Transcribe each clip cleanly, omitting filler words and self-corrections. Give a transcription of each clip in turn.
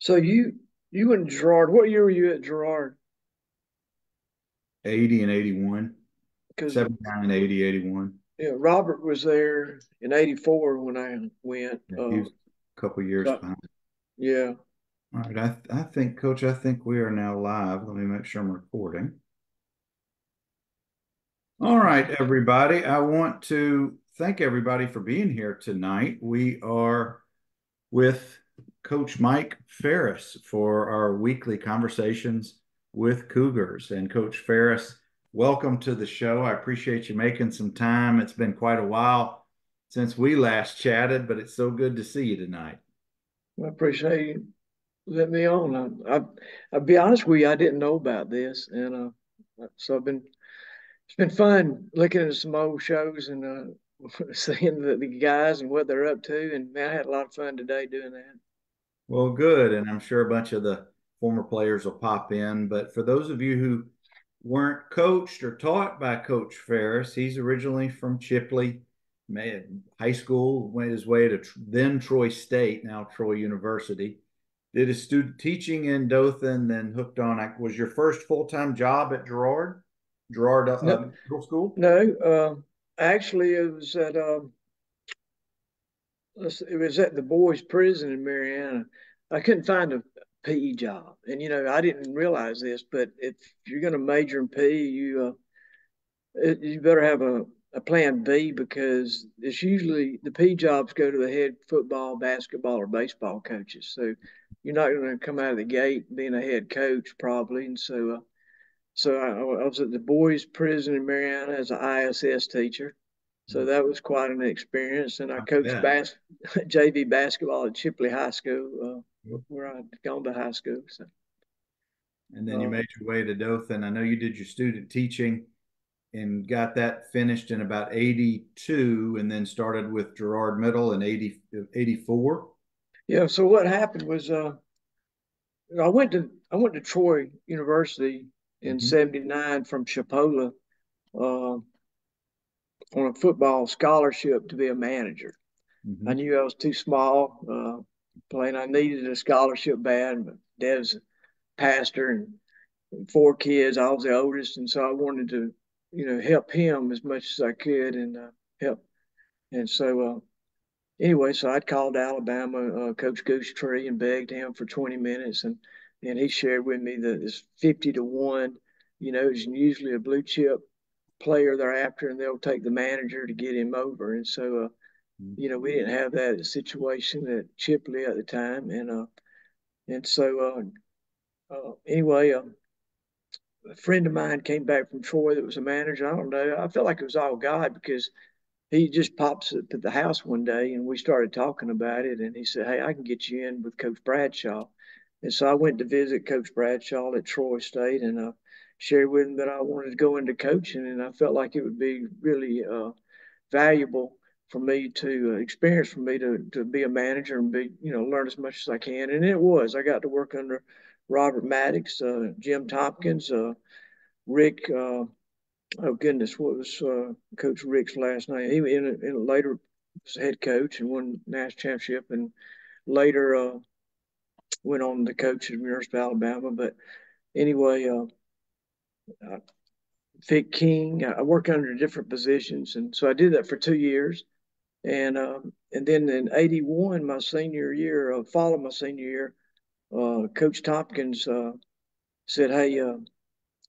So you went to Girard. What year were you at Girard? 80 and 81, Because 79, 80, 81. Robert was there in '84 when I went. Yeah, he was a couple years So behind. yeah, All right, I think, Coach, I think we are now live. Let me make sure I'm recording. All right, everybody. I want to thank everybody for being here tonight. We are with Coach Mike Phares for our weekly conversations with Cougars. And Coach Phares, welcome to the show. I appreciate you making some time. It's been quite a while since we last chatted, but it's so good to see you tonight. I appreciate you letting me on. I'll be honest with you, I didn't know about this, and so it's been fun looking at some old shows and seeing the guys and what they're up to. And man, I had a lot of fun today doing that. Well, good. And I'm sure a bunch of the former players will pop in. But for those of you who weren't coached or taught by Coach Ferris, he's originally from Chipley, made high school, went his way to then Troy State, now Troy University. Did his student teaching in Dothan, then hooked on. Was your first full time job at Girard No, Middle School? no. Actually, it was at the boys' prison in Mariana. I couldn't find a PE job, and I didn't realize this, but if you're going to major in PE, you better have a plan B because it's usually the P jobs go to the head football, basketball, or baseball coaches. So you're not going to come out of the gate being a head coach probably. And so I was at the boys' prison in Mariana as an ISS teacher. So that was quite an experience. And I coached Yeah. JV basketball at Chipley High School, where I'd gone to high school. So And then you uh, made your way to Dothan. I know you did your student teaching and got that finished in about 82 and then started with Girard Middle in 84. yeah. So what happened was I went to Troy University in Mm-hmm. '79 from Chipola on a football scholarship to be a manager. I Mm-hmm. knew I was too small, playing. I needed a scholarship bad. But Dad's a pastor and four kids. I was the oldest, and so I wanted to, help him as much as I could and help. And so anyway, so I'd called Alabama Coach Goose Tree and begged him for 20 minutes, and he shared with me that it's 50 to 1. It's usually a blue chip player they're after, and they'll take the manager to get him over. And so, we didn't have that situation at Chipley at the time, and so anyway, a friend of mine came back from Troy that was a manager. I don't know. I felt like it was all God because he just pops up at the house one day and we started talking about it. And he said, "Hey, I can get you in with Coach Bradshaw." And so I went to visit Coach Bradshaw at Troy State and shared with him that I wanted to go into coaching. And I felt like it would be really valuable for me to experience for me to be a manager and be, learn as much as I can. And it was. I got to work under Robert Maddox, Jim Tompkins, Rick. Oh goodness, what was Coach Rick's last name? He later was head coach and won national championship, and later went on to coach at the University of Alabama. But anyway, Vic King, I worked under different positions, and so I did that for 2 years. And then in '81, my senior year, fall of my senior year, Coach Tompkins said, "Hey,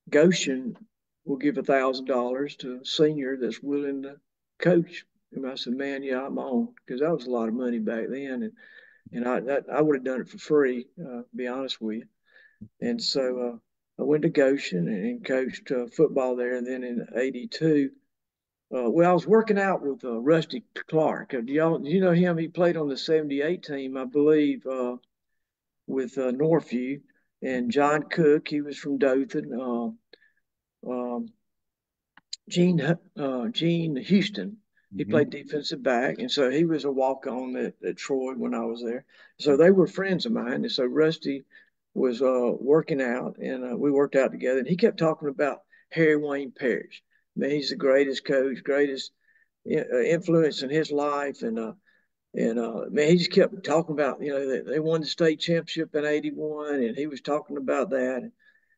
Goshen will give $1,000 to a senior that's willing to coach." And I said, "Man, yeah, I'm on," because that was a lot of money back then, and I would have done it for free, to be honest with you. And so I went to Goshen and coached football there. And then in '82, well, I was working out with Rusty Clark. Do you know him? He played on the '78 team, I believe, with Northview. And John Cook, he was from Dothan. Um, Gene Houston. He Mm-hmm. played defensive back, and so he was a walk on at Troy when I was there. So they were friends of mine, and so Rusty was working out, and we worked out together. And he kept talking about Harry Wayne Parrish. Man, he's the greatest coach, greatest influence in his life, And man, he just kept talking about, they won the state championship in '81, and he was talking about that.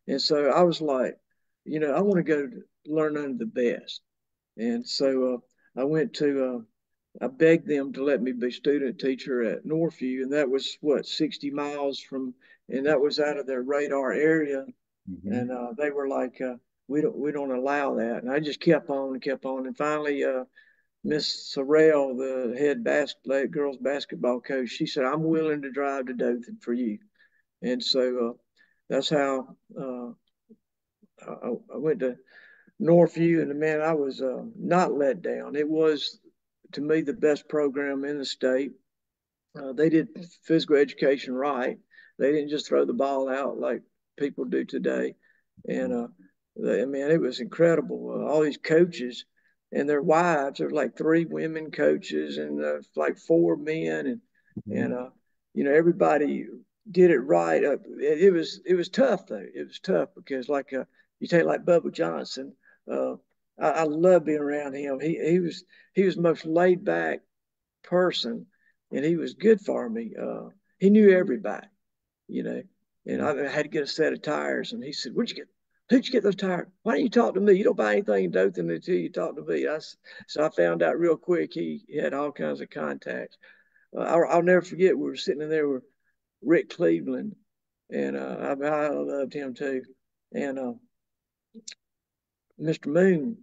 And so I was like, I want to go to learn under the best. And so I went to, I begged them to let me be student teacher at Northview, and that was what 60 miles from, and that was out of their radar area. Mm-hmm. And they were like, we don't allow that. And I just kept on and kept on, and finally, Miss Sorrell, the head girls basketball coach, she said, "I'm willing to drive to Dothan for you." And so that's how I went to Northview, and man, I was not let down. It was, to me, the best program in the state. They did physical education right. They didn't just throw the ball out like people do today. And man, it was incredible. All these coaches and their wives. There's like three women coaches and like four men, and Mm-hmm. everybody did it right. It was tough though. It was tough because like you take like Bubba Johnson. Uh, I love being around him. He was the most laid back person, and he was good for me. He knew everybody, you know. And I had to get a set of tires, and he said, Who'd you get those tires? Why don't you talk to me? You don't buy anything in Dothan until you talk to me." So I found out real quick he had all kinds of contacts. I'll never forget, we were sitting in there with Rick Cleveland, and I loved him too. And Mr. Moon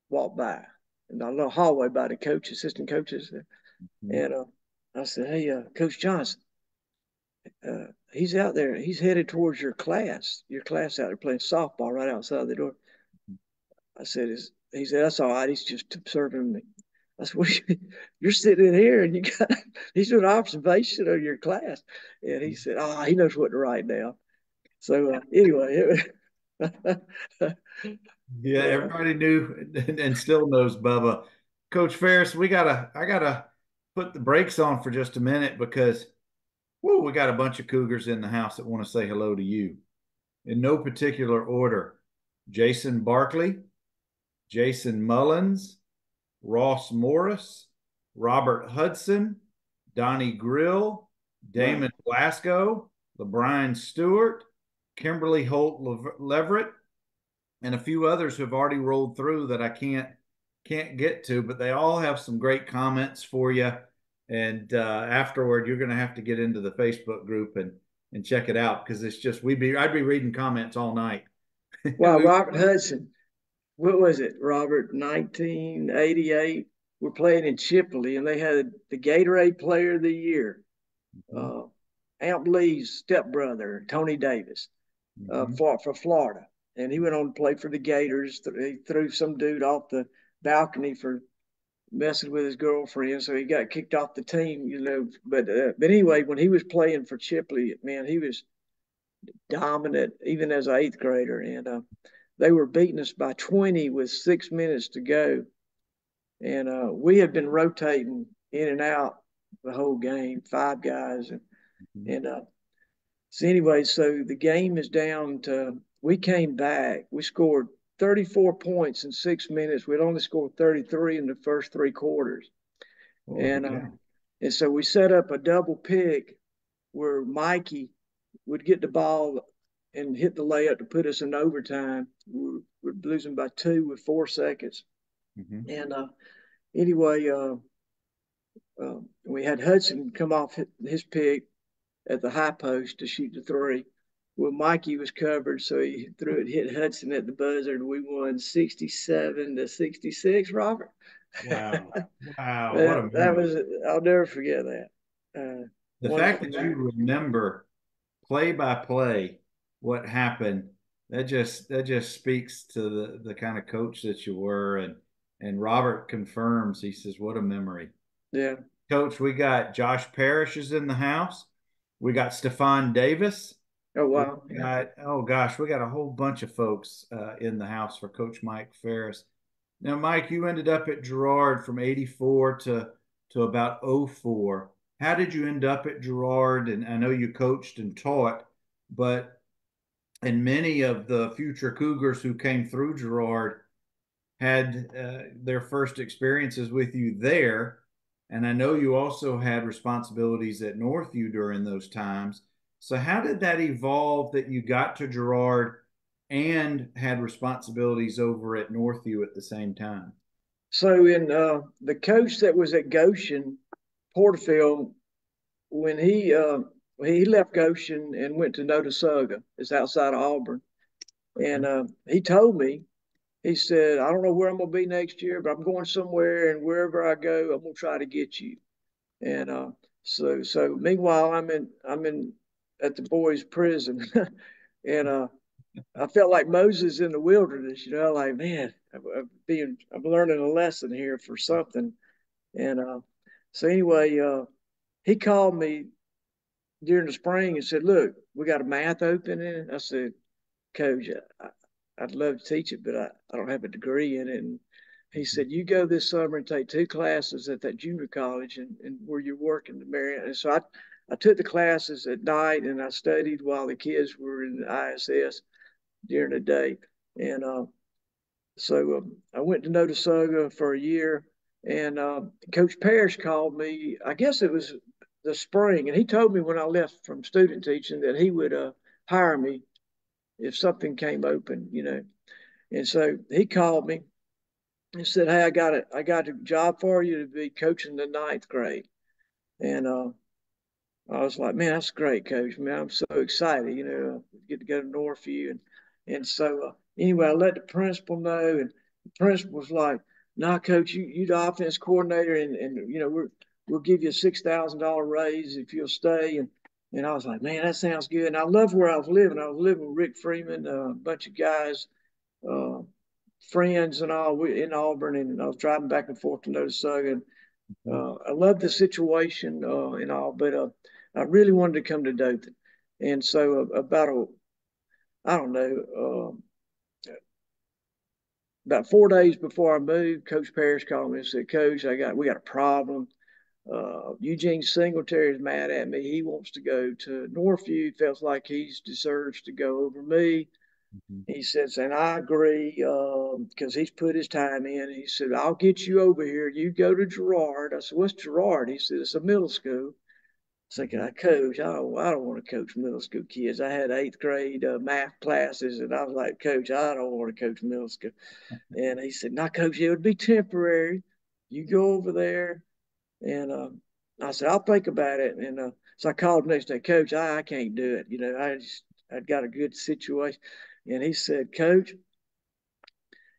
walked by in a little hallway by the assistant coaches. Mm-hmm. And I said, "Hey, Coach Johnson, he's out there. He's headed towards your class out there playing softball right outside the door." I said, he said, "That's all right. He's just observing me." I said, "You're sitting in here and he's doing observation of your class." And he said, "Oh, he knows what to write down." So anyway, Yeah, uh, everybody knew and still knows Bubba. Coach Ferris, I gotta put the brakes on for just a minute because whoo, we got a bunch of Cougars in the house that want to say hello to you. In no particular order. Jason Barkley, Jason Mullins, Ross Morris, Robert Hudson, Donnie Grill, wow. Damon Glasgow, LeBrian Stewart, Kimberly Holt Leverett, and a few others who have already rolled through that I can't get to, but they all have some great comments for you. And afterward, you're going to have to get into the Facebook group and check it out because it's just I'd be reading comments all night. Wow, Robert Hudson. What was it, Robert? 1988. We're playing in Chipley, and they had the Gatorade Player of the Year, Mhm, uh, Amp Lee's stepbrother, Tony Davis, mhm. for Florida. And he went on to play for the Gators. He threw some dude off the balcony for messing with his girlfriend, so he got kicked off the team. But anyway, when he was playing for Chipley, man, he was dominant even as an eighth grader, and they were beating us by 20 with 6 minutes to go, and we had been rotating in and out the whole game, five guys, and so anyway, so the game is down to. We came back. We scored 34 points in 6 minutes. We'd only scored 33 in the first three quarters, Holy and cow. and so we set up a double pick where Mikey would get the ball and hit the layup to put us in overtime. We're losing by two with 4 seconds. Mhm. And anyway, we had Hudson come off his pick at the high post to shoot the three. Well, Mikey was covered, so he threw it, hit Hudson at the buzzer, and we won 67-66. Robert, Wow. Wow. What a that memory. was, I'll never forget that. The fact Wonderful that you memory. remember play by play what happened, that just speaks to the kind of coach that you were. And Robert confirms, he says, what a memory. Yeah. Coach, we got Josh Parrish is in the house. We got Stefan Davis. Oh We wow. Yeah. got, oh gosh, we got a whole bunch of folks in the house for Coach Mike Ferris. Now, Mike, you ended up at Girard from 84 to about '04. How did you end up at Girard? And I know you coached and taught, but and many of the future Cougars who came through Girard had their first experiences with you there. And I know you also had responsibilities at Northview during those times. So how did that evolve that you got to Girard and had responsibilities over at Northview at the same time? So in the coach that was at Goshen, Porterfield, when he left Goshen and went to Notasulga, it's outside of Auburn, and he told me, he said, I don't know where I'm gonna be next year, but I'm going somewhere, and wherever I go, I'm gonna try to get you. And so meanwhile, I'm in at the boys' prison, and I felt like Moses in the wilderness. Like, man, I'm learning a lesson here for something. And so anyway, he called me during the spring and said, "Look, we got a math opening." I said, "Coach, I'd love to teach it, but I don't have a degree in it." And he said, "You go this summer and take 2 classes at that junior college and where you're working to Marion." And so I took the classes at night and I studied while the kids were in the ISS during the day. And so I went to Notasulga for a year, and Coach Phares called me. I guess it was the spring, and he told me when I left from student teaching that he would hire me if something came open. And so he called me and said, "Hey, I got a job for you to be coaching the ninth grade." And I was like, "Man, that's great, Coach. Man, I'm so excited. Get to go to Northview." And so anyway, I let the principal know, and the principal was like, "Nah, Coach, you the offense coordinator, and we'll give you a $6,000 raise if you'll stay." And I was like, "Man, that sounds good." And I loved where I was living. I was living with Rick Freeman, a bunch of guys, uh, friends and all in Auburn, and I was driving back and forth to Notasulga. And I love the situation and all, but I really wanted to come to Dothan. And so I don't know, about 4 days before I moved, Coach Phares called me and said, "Coach, we got a problem. Eugene Singletary is mad at me. He wants to go to Northview. Feels like he deserves to go over me." Mhm. He says, and I agree because he's put his time in. He said, "I'll get you over here. You go to Girard." I said, "What's Girard?" He said, "It's a middle school." So can I coach? I don't want to coach middle school kids. I had eighth grade math classes, and I was like, "Coach, I don't want to coach middle school." And he said, "No, Coach, it would be temporary. You go over there." And I said, "I'll think about it." And so I called him next day, "Coach, I can't do it. I'd got a good situation." And he said, "Coach,"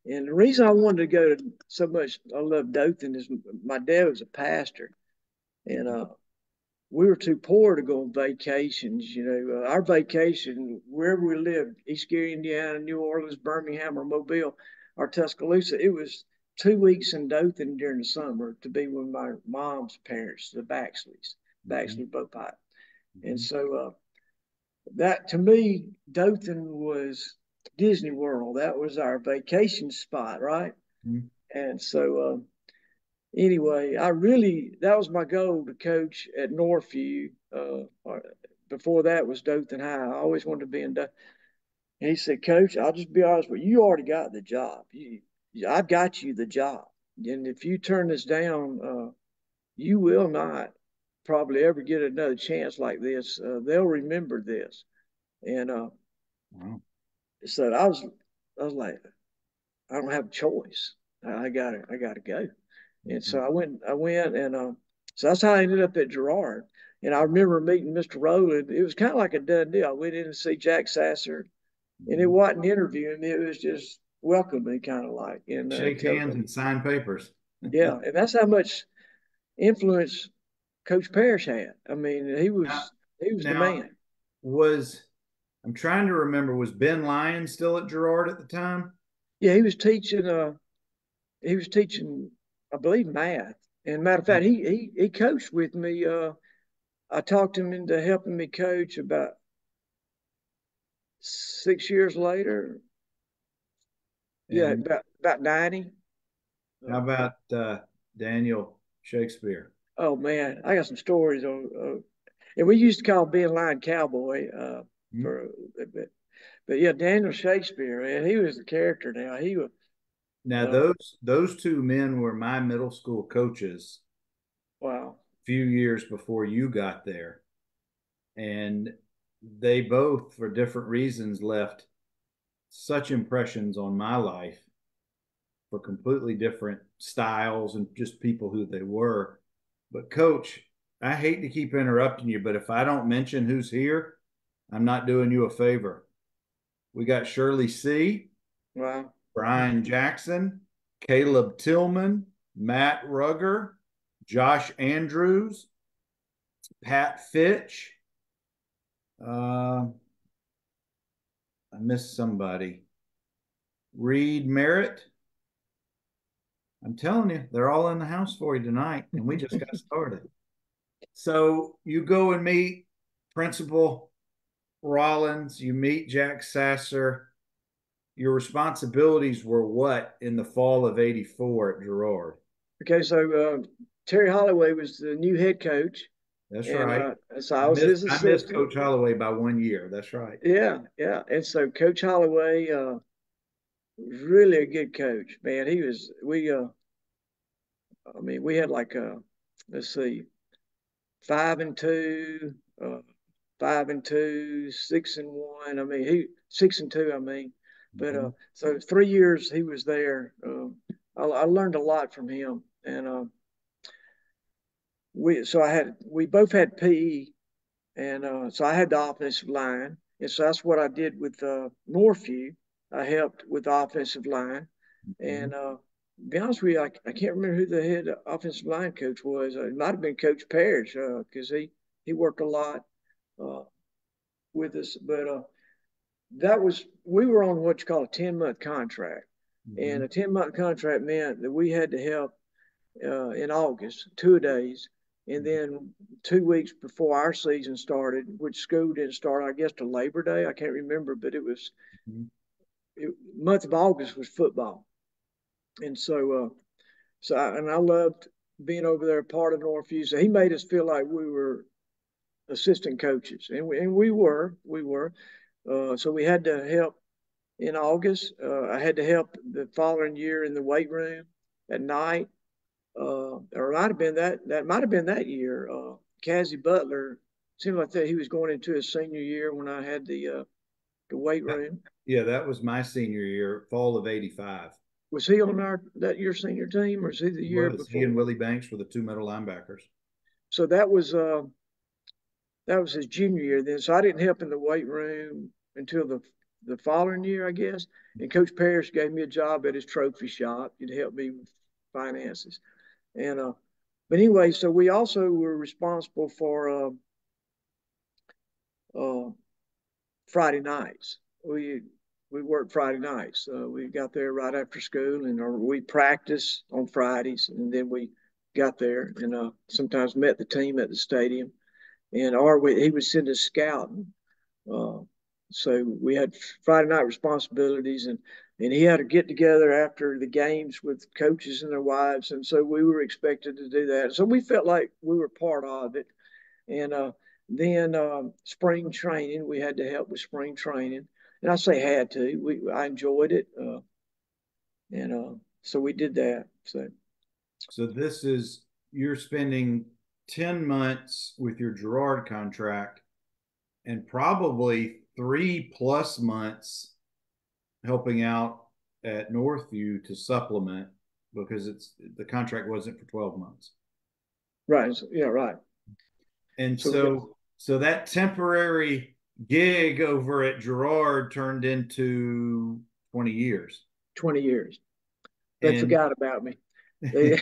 and the reason I wanted to go to so much, I love Dothan, is my dad was a pastor, and we were too poor to go on vacations. Our vacation, wherever we lived, East Gary, Indiana, New Orleans, Birmingham, or Mobile, or Tuscaloosa, it was 2 weeks in Dothan during the summer to be with my mom's parents, the Mhm. Baxley Bopite. And Mhm. so that to me, Dothan was Disney World. That was our vacation spot, right? Mhm. And so anyway, that was my goal to coach at Northview. Before that was Dothan High. I always wanted to be in Dothan. And he said, "Coach, I'll just be honest with you. You already got the job. I've got you the job. And if you turn this down, you will not probably ever get another chance like this. They'll remember this." And Wow. so I was like, I don't have a choice. I gotta go. And so Mhm. I went, and so that's how I ended up at Girard. And I remember meeting Mr. Rowland. It was kind of like a done deal. I went in to see Jack Sasser, and it Mhm. wasn't interviewing me. It was just welcoming, kind of like, and Shake tell hands and sign papers. yeah. And that's how much influence Coach Parrish had. I mean, he Now, was he was the now man. was I'm trying to remember, was Ben Lyon still at Girard at the time? Yeah, he was teaching. He was teaching, I believe, math. And matter of fact, he coached with me. I talked him into helping me coach about 6 years later. Yeah, And about 90. how Uh, about Daniel Shakespeare? oh man, I got some stories on. And we used to call Ben Line Cowboy Hmm? for, but yeah, Daniel Shakespeare, man, he was the character. Now he was. Now Uh, those two men were my middle school coaches, Wow. few years before you got there. And they both, for different reasons, left such impressions on my life for completely different styles and just people who they were. But, Coach, I hate to keep interrupting you, but if I don't mention who's here, I'm not doing you a favor. We got Shirley C., Wow. Brian Jackson, Caleb Tillman, Matt Rugger, Josh Andrews, Pat Fitch. I missed somebody. Reed Merritt. I'm telling you, they're all in the house for you tonight, and we just got started. So you go and meet Principal Rollins, you meet Jack Sasser. Your responsibilities were what in the fall of '84 at Girard? Okay, so Terry Holloway was the new head coach, That's and right. so I was his I missed assistant. Coach Holloway by 1 year. That's right. Yeah, yeah. And so Coach Holloway was really a good coach, man. He was. I mean, we had like let's see, 5-2, 5-2, 6-1. I mean, he 6-2. I mean, but Mhm. so 3 years he was there. I learned a lot from him, and we both had PE, and so I had the offensive line, and so that's what I did with Northview. I helped with the offensive line, and Mhm. to be honest with you, I can't remember who the head offensive line coach was. It might have been Coach Phares because he worked a lot uh, with us. But that was we were on what's called a 10-month contract, and Mhm. a 10-month contract meant that we had to help in August, 2 days, and then 2 weeks before our season started, which school didn't start, I guess, to Labor Day. I can't remember, but Mhm. month of August was football, and and I loved being over there, part of Northview. So he made us feel like we were assistant coaches, and we were. So we had to help in August. I had to help the following year in the weight room at night. Or it might have been that might have been that year. Cassie Butler seemed like that he was going into his senior year when I had the weight room. Yeah, that was my senior year, fall of '85. Was he on our that year senior team, or was he the year Was he and before? Willie Banks were the two middle linebackers? So that was his junior year then. So I didn't help in the weight room until the following year, I guess. And Coach Parrish gave me a job at his trophy shop. He'd help me with finances. And but anyway, so we also were responsible for uh, Friday nights. We worked Friday nights. We got there right after school, and or we practiced on Fridays, and then we got there and sometimes met the team at the stadium, and he would send us scouting. Uh, so we had Friday night responsibilities, and he had to get together after the games with coaches and their wives, and so we were expected to do that. So we felt like we were part of it, and then spring training, we had to help with spring training, and I say had to. I enjoyed it, and so we did that. So So this is you're spending 10 months with your Girard contract and probably 3+ months helping out at Northview to supplement because it's the contract wasn't for 12 months. right, yeah, right. And So we got so that temporary gig over at Girard turned into 20 years. 20 years. They And forgot about me. They,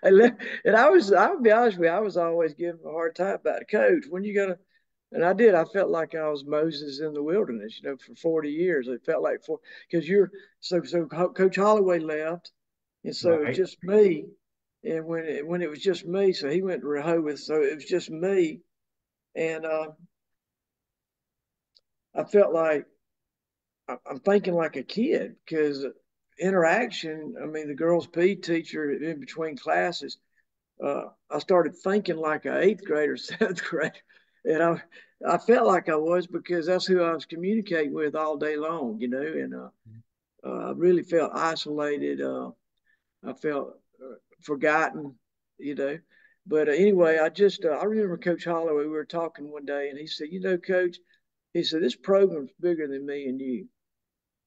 and I'll be honest with you, I was always giving a hard time about the coach. When you gonna, and I did. I felt like I was Moses in the wilderness, for 40 years. It felt like because Coach Holloway left, and so it was right. just me. And when it was just me, so he went to Rehoboth, so it was just me, and I felt like I'm thinking like a kid because interaction. I mean, the girls' PE teacher in between classes. I started thinking like an eighth grader, seventh grader, and I felt like I was because that's who I was communicating with all day long, and I really felt isolated. I felt forgotten, you know. But anyway, I remember Coach Holloway. We were talking one day, and he said, Coach, he said this program's bigger than me and you.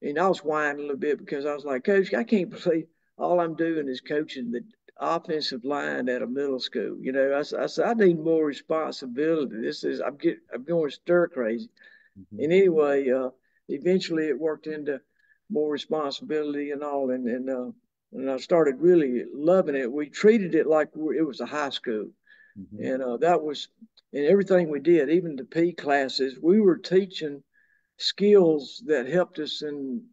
And I was whining a little bit because I was like, Coach, I can't believe all I'm doing is coaching the offensive line at a middle school. I said I need more responsibility. I'm going stir crazy. Mhm. And anyway, eventually it worked into more responsibility and all, and I started really loving it. We treated it like it was a high school, Mhm. and that was and everything we did, even the P classes, we were teaching skills that helped us in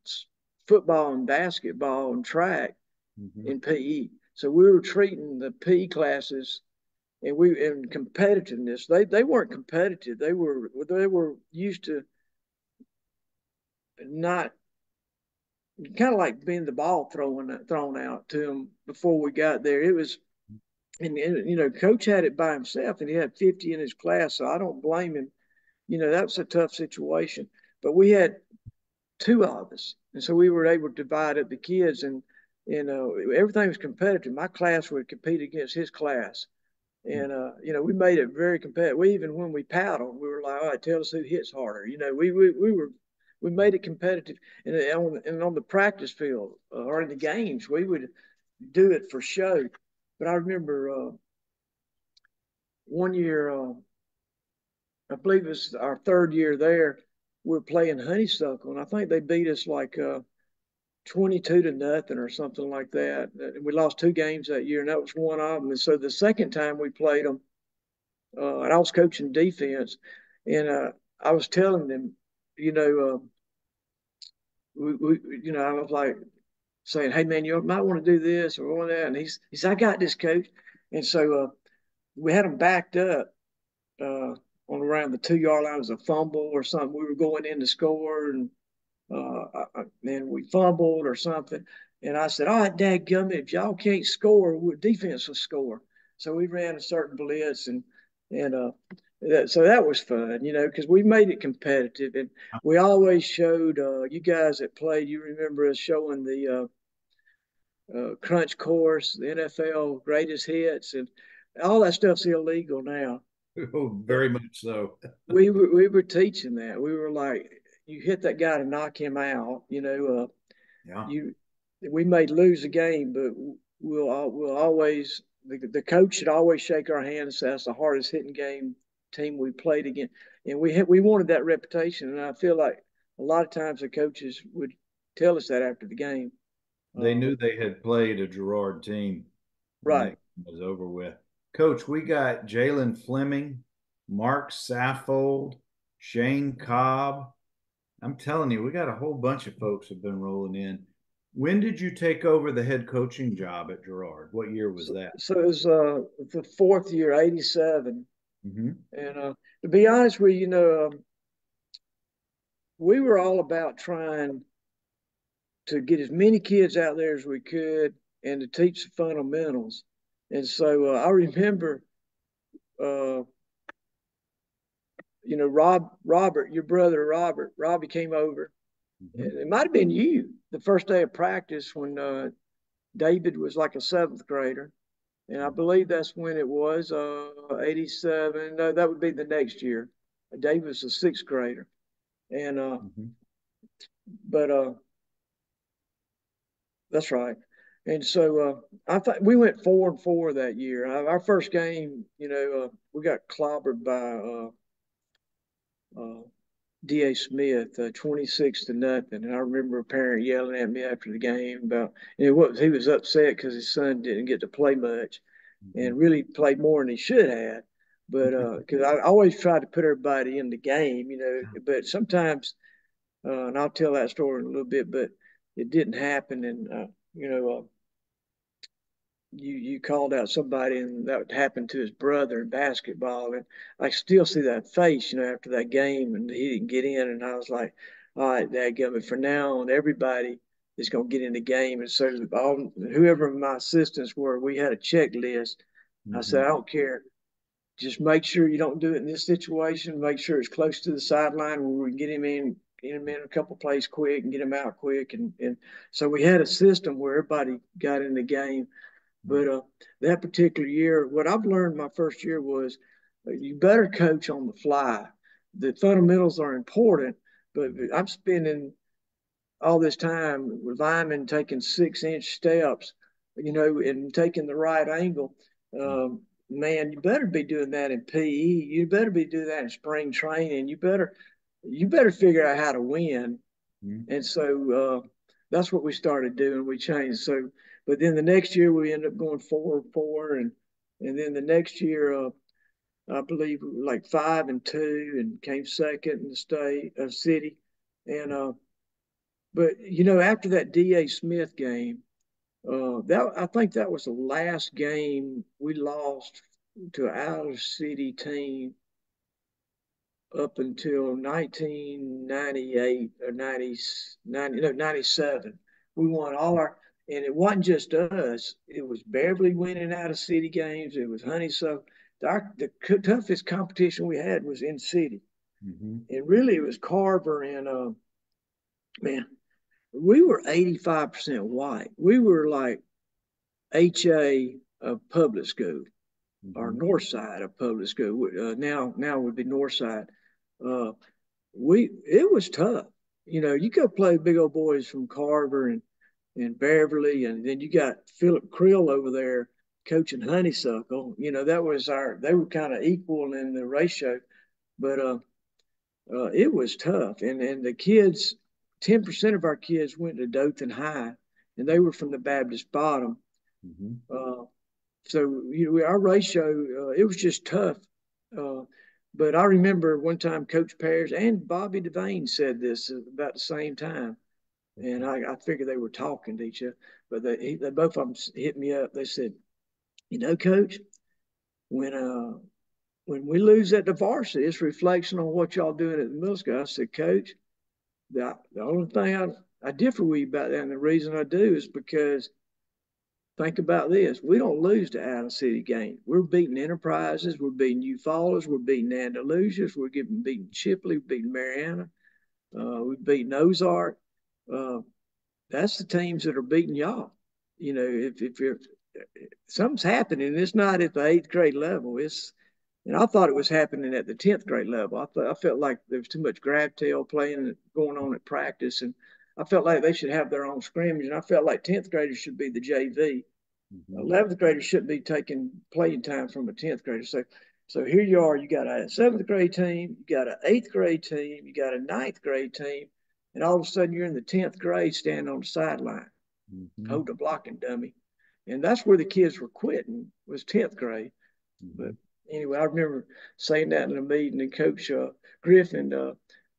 football and basketball and track Mhm. in PE. So we were treating the P classes and we in competitiveness. They weren't competitive. They were used to not kind of like being the ball thrown out to them before we got there. It was and coach had it by himself and he had 50 in his class, so I don't blame him. That was a tough situation, but we had two of us, and so we were able to divide up the kids, and everything was competitive. My class would compete against his class, and we made it very competitive. We even when we paddled, we were like, all right, tell us who hits harder. We made it competitive, and on the practice field or in the games, we would do it for show. But I remember one year, I believe it was our third year there, we were playing Honeysuckle, and I think they beat us like 22-0 or something like that. We lost two games that year, and that was one of them. And so the second time we played them, and I was coaching defense, and I was telling them, you know, I was like saying, "Hey man, you might want to do this or all that," and he said, "I got this, coach." And so we had them backed up on around the 2 yard line. It was a fumble or something. We were going in to score, and we fumbled or something. And I said, all right, dadgummit, if y'all can't score, defense will score. So we ran a certain blitz, and so that was fun, because we made it competitive. And we always showed you guys that played, you remember us showing the crunch course, the NFL greatest hits, and all that stuff's illegal now. Oh, But very much so. we were teaching that. We were like, you hit that guy to knock him out. Yeah. You we may lose the game, but we'll always the coach should always shake our hand and say that's the hardest hitting game team we played against, and we wanted that reputation, and I feel like a lot of times the coaches would tell us that after the game. They Uh, knew they had played a Girard team when that right. was over with. Coach, we got Jalen Fleming, Mark Saffold, Shane Cobb. I'm telling you, we got a whole bunch of folks have been rolling in. When did you take over the head coaching job at Girard? What year was So, that? so it was the fourth year, '87, Mm-hmm. and to be honest with you, we were all about trying to get as many kids out there as we could and to teach the fundamentals. And so I remember, uh, Robert, your brother Robbie came over. Mm-hmm. It might have been you the first day of practice when David was like a seventh grader. And I believe that's when it was, '87. No, that would be the next year. David was a sixth grader. And, Mm-hmm. but That's right. And so I think we went 4-4 that year. Our first game, we got clobbered by uh, D.A. Smith, 26-0. And I remember a parent yelling at me after the game about, he was upset because his son didn't get to play much Mm-hmm. and really played more than he should have. But because I always tried to put everybody in the game, but sometimes, and I'll tell that story in a little bit, but it didn't happen. And, you called out somebody and that happened to his brother in basketball, and I still see that face after that game, and he didn't get in, and I was like, all right, dadgummit, for now on everybody is going to get in the game. And so whoever my assistants were, we had a checklist. I Mm-hmm. said, I don't care, just make sure you don't do it in this situation, make sure it's close to the sideline where we can get him in a couple plays quick and get him out quick, and so we had a system where everybody got in the game. But that particular year, what I've learned my first year was you better coach on the fly. The fundamentals are important, but I'm spending all this time with linemen taking 6-inch steps, and taking the right angle. Man, you better be doing that in PE. You better be doing that in spring training. You better figure out how to win. Mhm. And so that's what we started doing. We changed. So, but then the next year we ended up going 4-4, and then the next year, I believe like 5-2, and came second in the city. And but after that D.A. Smith game, that I think that was the last game we lost to an out of city team up until 1998 or 97. We won all our, and it wasn't just us. It was Beverly winning out of city games. It was Honeysuckle. The toughest competition we had was in city. Mhm. And really, it was Carver and, man, we were 85% white. We were like HA of public school, or Mhm. north side of public school. Now would be north side. Uh, it was tough. You go play big old boys from Carver and Beverly, and then you got Philip Krill over there coaching Honeysuckle. They were kind of equal in the ratio, but it was tough. And the kids, 10% of our kids went to Dothan High, and they were from the Baptist Bottom. Mhm. Uh, so our ratio, it was just tough. Uh, but I remember one time Coach Phares and Bobby Devane said this about the same time, and I figured they were talking to each other. But they both of them hit me up. They said, Coach, when uh when we lose at the varsity, it's reflection on what y'all doing at the middle school. I said, Coach, the only thing I differ with you about that, and the reason I do is because think about this. We don't lose to out of city games. We're beating Enterprises. We're beating Eufaula's. We're beating Andalusia's. We're beating Chipley. We're beating Mariana. We've beaten Ozark. Uh, that's the teams that are beating y'all. If you're something's happening, it's not at the eighth grade level. And I thought it was happening at the 10th grade level. I felt like there was too much grab tail playing going on at practice, and I felt like they should have their own scrimmage. And I felt like 10th graders should be the JV. Mhm. 11th graders shouldn't be taking playing time from a 10th grader. So here you are. You got a 7th grade team, you got an 8th grade team, you got a ninth grade team, and all of a sudden you're in the 10th grade standing on the sideline, Mhm. hold the blocking dummy. And that's where the kids were quitting, was 10th grade. But Mhm. anyway, I remember saying that in a meeting, and Coach Griffin,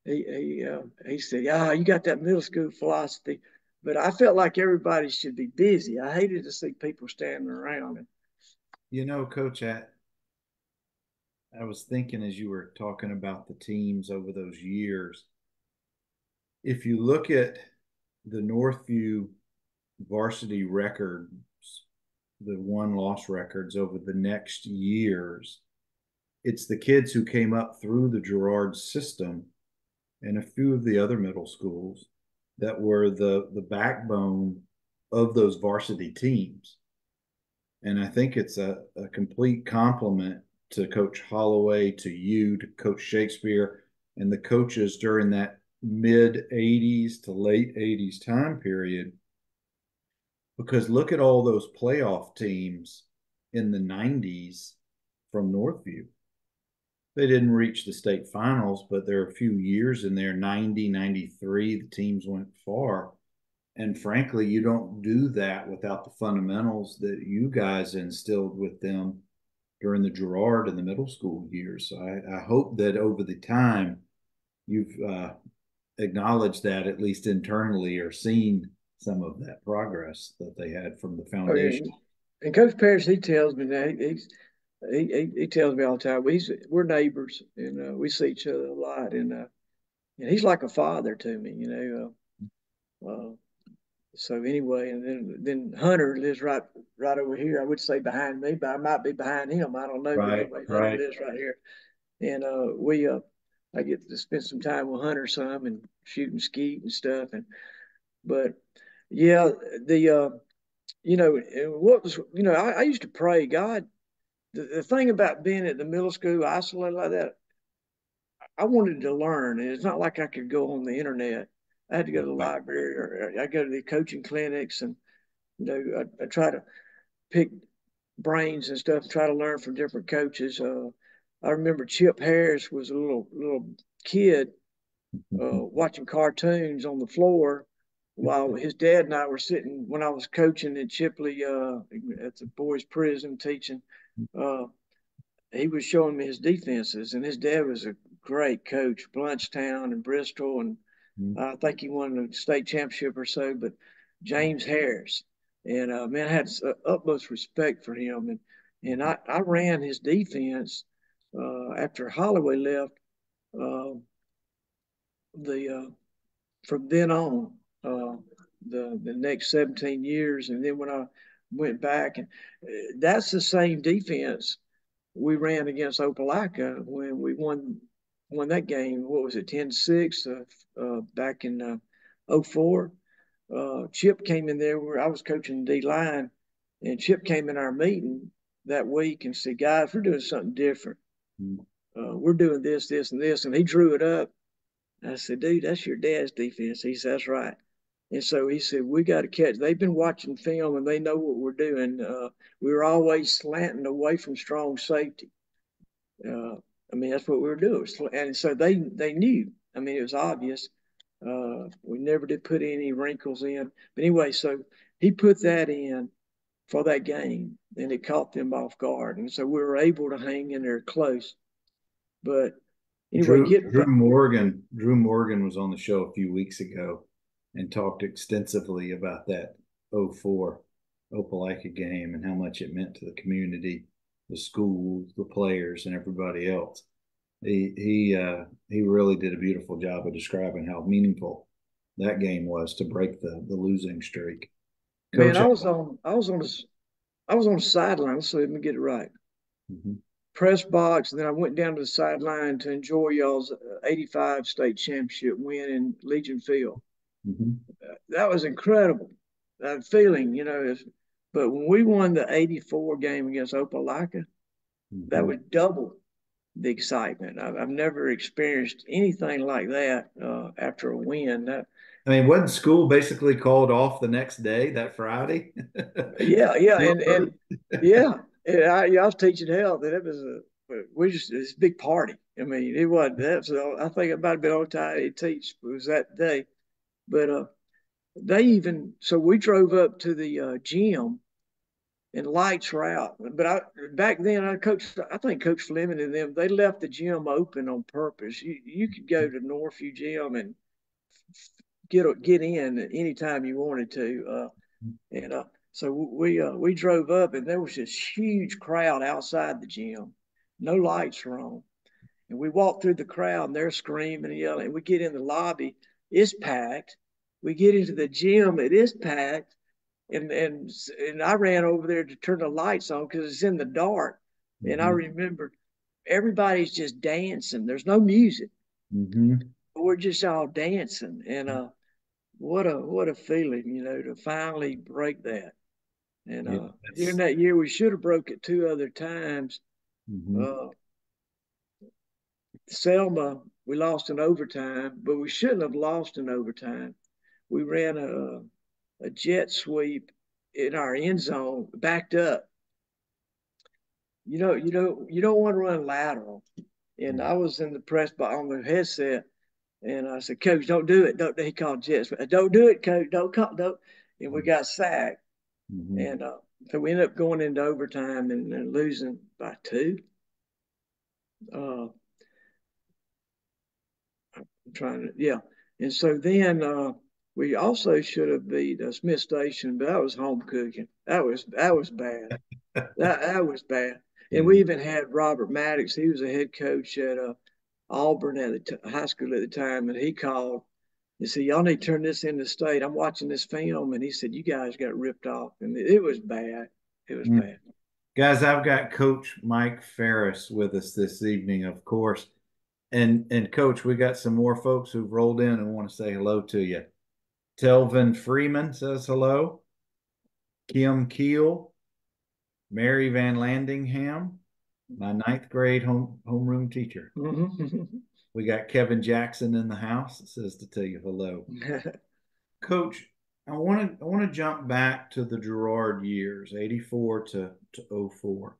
he said, "Yeah, you got that middle school philosophy." But I felt like everybody should be busy. I hated to see people standing around. And Coach, I was thinking as you were talking about the teams over those years, if you look at the Northview varsity records, the one loss records over the next years, it's the kids who came up through the Girard system and a few of the other middle schools that were the backbone of those varsity teams. And I think it's a complete compliment to Coach Holloway, to you, to Coach Shakespeare, and the coaches during that mid 80s to late 80s time period. Because look at all those playoff teams in the 90s from Northview. They didn't reach the state finals, but there are a few years in there 90, 93, the teams went far. And frankly, you don't do that without the fundamentals that you guys instilled with them during the Girard and the middle school years. So I hope that over the time you've acknowledged that, at least internally, or seen some of that progress that they had from the foundation. and Coach Parrish, he tells me that he tells me all the time. We're neighbors, and we see each other a lot, and he's like a father to me. So anyway, and then Hunter lives right over here. I would say behind me, but I might be behind him. I don't know. But Right, anyway, Hunter right. lives right here, and I get to spend some time with Hunter some and shoot and skeet and stuff. But yeah, the what was, I used to pray, God, the thing about being at the middle school, isolated like that, I wanted to learn. And it's not like I could go on the internet. I had to go to the Right. library or I go to the coaching clinics and, I try to pick brains and stuff, try to learn from different coaches. I remember Chip Harris was a little kid watching cartoons on the floor while his dad and I were sitting when I was coaching at Chipley at the boys' prison teaching. Uh, he was showing me his defenses, and his dad was a great coach, Bluntstown and Bristol, and I think he won the state championship or so. But James Harris, and man, I had utmost respect for him, and I ran his defense after Holloway left. Uh, the From then on, uh, the next 17 years, and then when I went back, and that's the same defense we ran against Opelika when we won that game. What was it, 10-6 back in 04? Chip came in there where I was coaching D line, and Chip came in our meeting that week and said, "Guys, we're doing something different. We're doing this, this, and this," and he drew it up. I said, "Dude, that's your dad's defense." He said, "That's right." And so he said, "We got to catch." They've been watching film and they know what we're doing. We were always slanting away from strong safety. Uh, I mean, that's what we were doing. And so they knew. I mean, it was obvious. We never did put any wrinkles in. But anyway, so he put that in for that game, and it caught them off guard. And so we were able to hang in there close. But anyway, getting Drew Morgan was on the show a few weeks ago and talked extensively about that '04 Opelika game and how much it meant to the community, the schools, the players, and everybody else. He really did a beautiful job of describing how meaningful that game was to break the losing streak. man, Coach, I was on the sideline. So let me get it right. mhm, Press box, and then I went down to the sideline to enjoy y'all's '85 state championship win in Legion Field. mhm, That was incredible. That feeling, but when we won the '84 game against Opelika, that mhm. was double the excitement. I've never experienced anything like that after a win. I mean, wasn't school basically called off the next day, that Friday? Yeah, yeah, and yeah, I was teaching health, and it was we just this big party. I mean, it wasn't that. So I think it might have been on time to teach was that day, but they even so we drove up to the gym and lights were out. But back then I think Coach Fleming and them they left the gym open on purpose. You could go to Northview Gym and get in anytime you wanted to. And so we drove up, and there was this huge crowd outside the gym. No lights were on, and we walked through the crowd, and they're screaming and yelling. And we get in the lobby, it's packed. We get into the gym, it is packed. And I ran over there to turn the lights on because it's in the dark. And I Mhm, remember everybody's just dancing. There's no music. mhm. We're just all dancing, and what a feeling, to finally break that. And Yeah, during that's that year, we should have broke it two other times. mhm. Uh, Selma, we lost in overtime, but we shouldn't have lost in overtime. We ran a jet sweep in our end zone, backed up. You don't want to run lateral. And I was in the press box on the headset, and I said, "Coach, don't do it." Don't he called Jets? "Don't do it, Coach. Don't." And we got sacked, Mhm. and so we ended up going into overtime and losing by two. Uh, I'm trying to, yeah. And so then we also should have beat Smith Station, but that was home cooking. That was bad. That was bad. And we Yeah. even had Robert Maddox. He was a head coach at Auburn at the high school at the time, and he called. He said, "Y'all need to turn this into state. I'm watching this film," and he said, "You guys got ripped off," and it was bad. It was Mm. bad. Guys, I've got Coach Mike Phares with us this evening, of course. And Coach, we got some more folks who've rolled in and want to say hello to you. Telvin Freeman says hello. Kim Keel, Mary Van Landingham, my ninth grade homeroom teacher. We got Kevin Jackson in the house that says to tell you hello. Coach, I want to jump back to the Girard years, 84 to 04.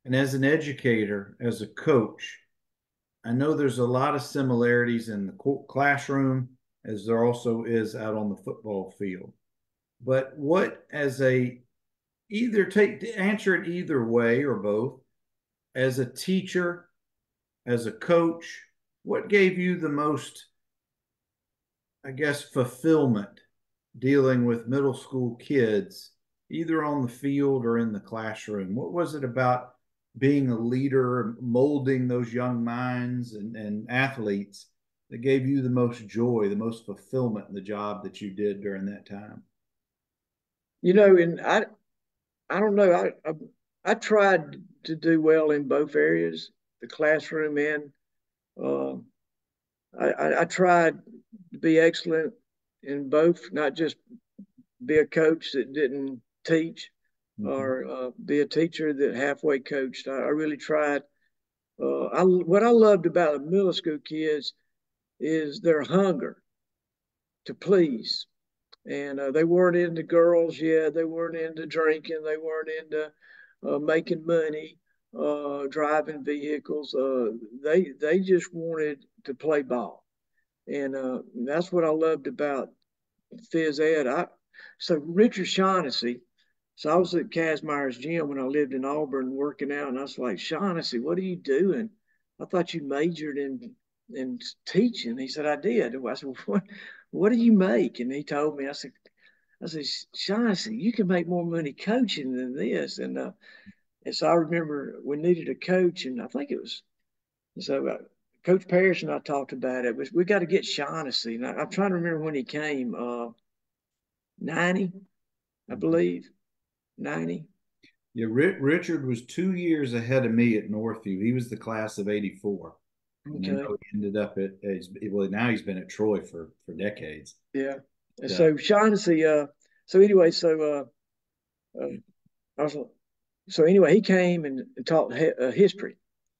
And as an educator, as a coach, I know there's a lot of similarities in the classroom as there also is out on the football field. But what as a either take answer it either way or both, as a teacher, as a coach, what gave you the most, I guess, fulfillment dealing with middle school kids, either on the field or in the classroom? What was it about being a leader, molding those young minds and athletes that gave you the most joy, the most fulfillment in the job that you did during that time? And I don't know. I tried to do well in both areas, the classroom and uh, I tried to be excellent in both, not just be a coach that didn't teach Mm-hmm. or be a teacher that halfway coached. I really tried. What I loved about the middle school kids is their hunger to please, and they weren't into girls yet. They weren't into drinking. They weren't into making money, driving vehicles. They just wanted to play ball, and that's what I loved about phys ed. So Richard Shaughnessy. So I was at Casmeyer's gym when I lived in Auburn working out, and I was like, Shaughnessy, what are you doing? I thought you majored in teaching. He said, I did. I said, what do you make? And he told me. I said, Shaughnessy, you can make more money coaching than this. And so I remember we needed a coach, and I think it was so. Coach Phares and I talked about it. We got to get Shaughnessy. And I'm trying to remember when he came. 90, I Mm-hmm. believe. 90. Yeah, Richard was 2 years ahead of me at Northview. He was the class of '84, and I Okay. know he ended up at well. Now he's been at Troy for decades. Yeah. And Yeah. so Shaughnessy, so anyway, I was, so anyway, he came and taught history.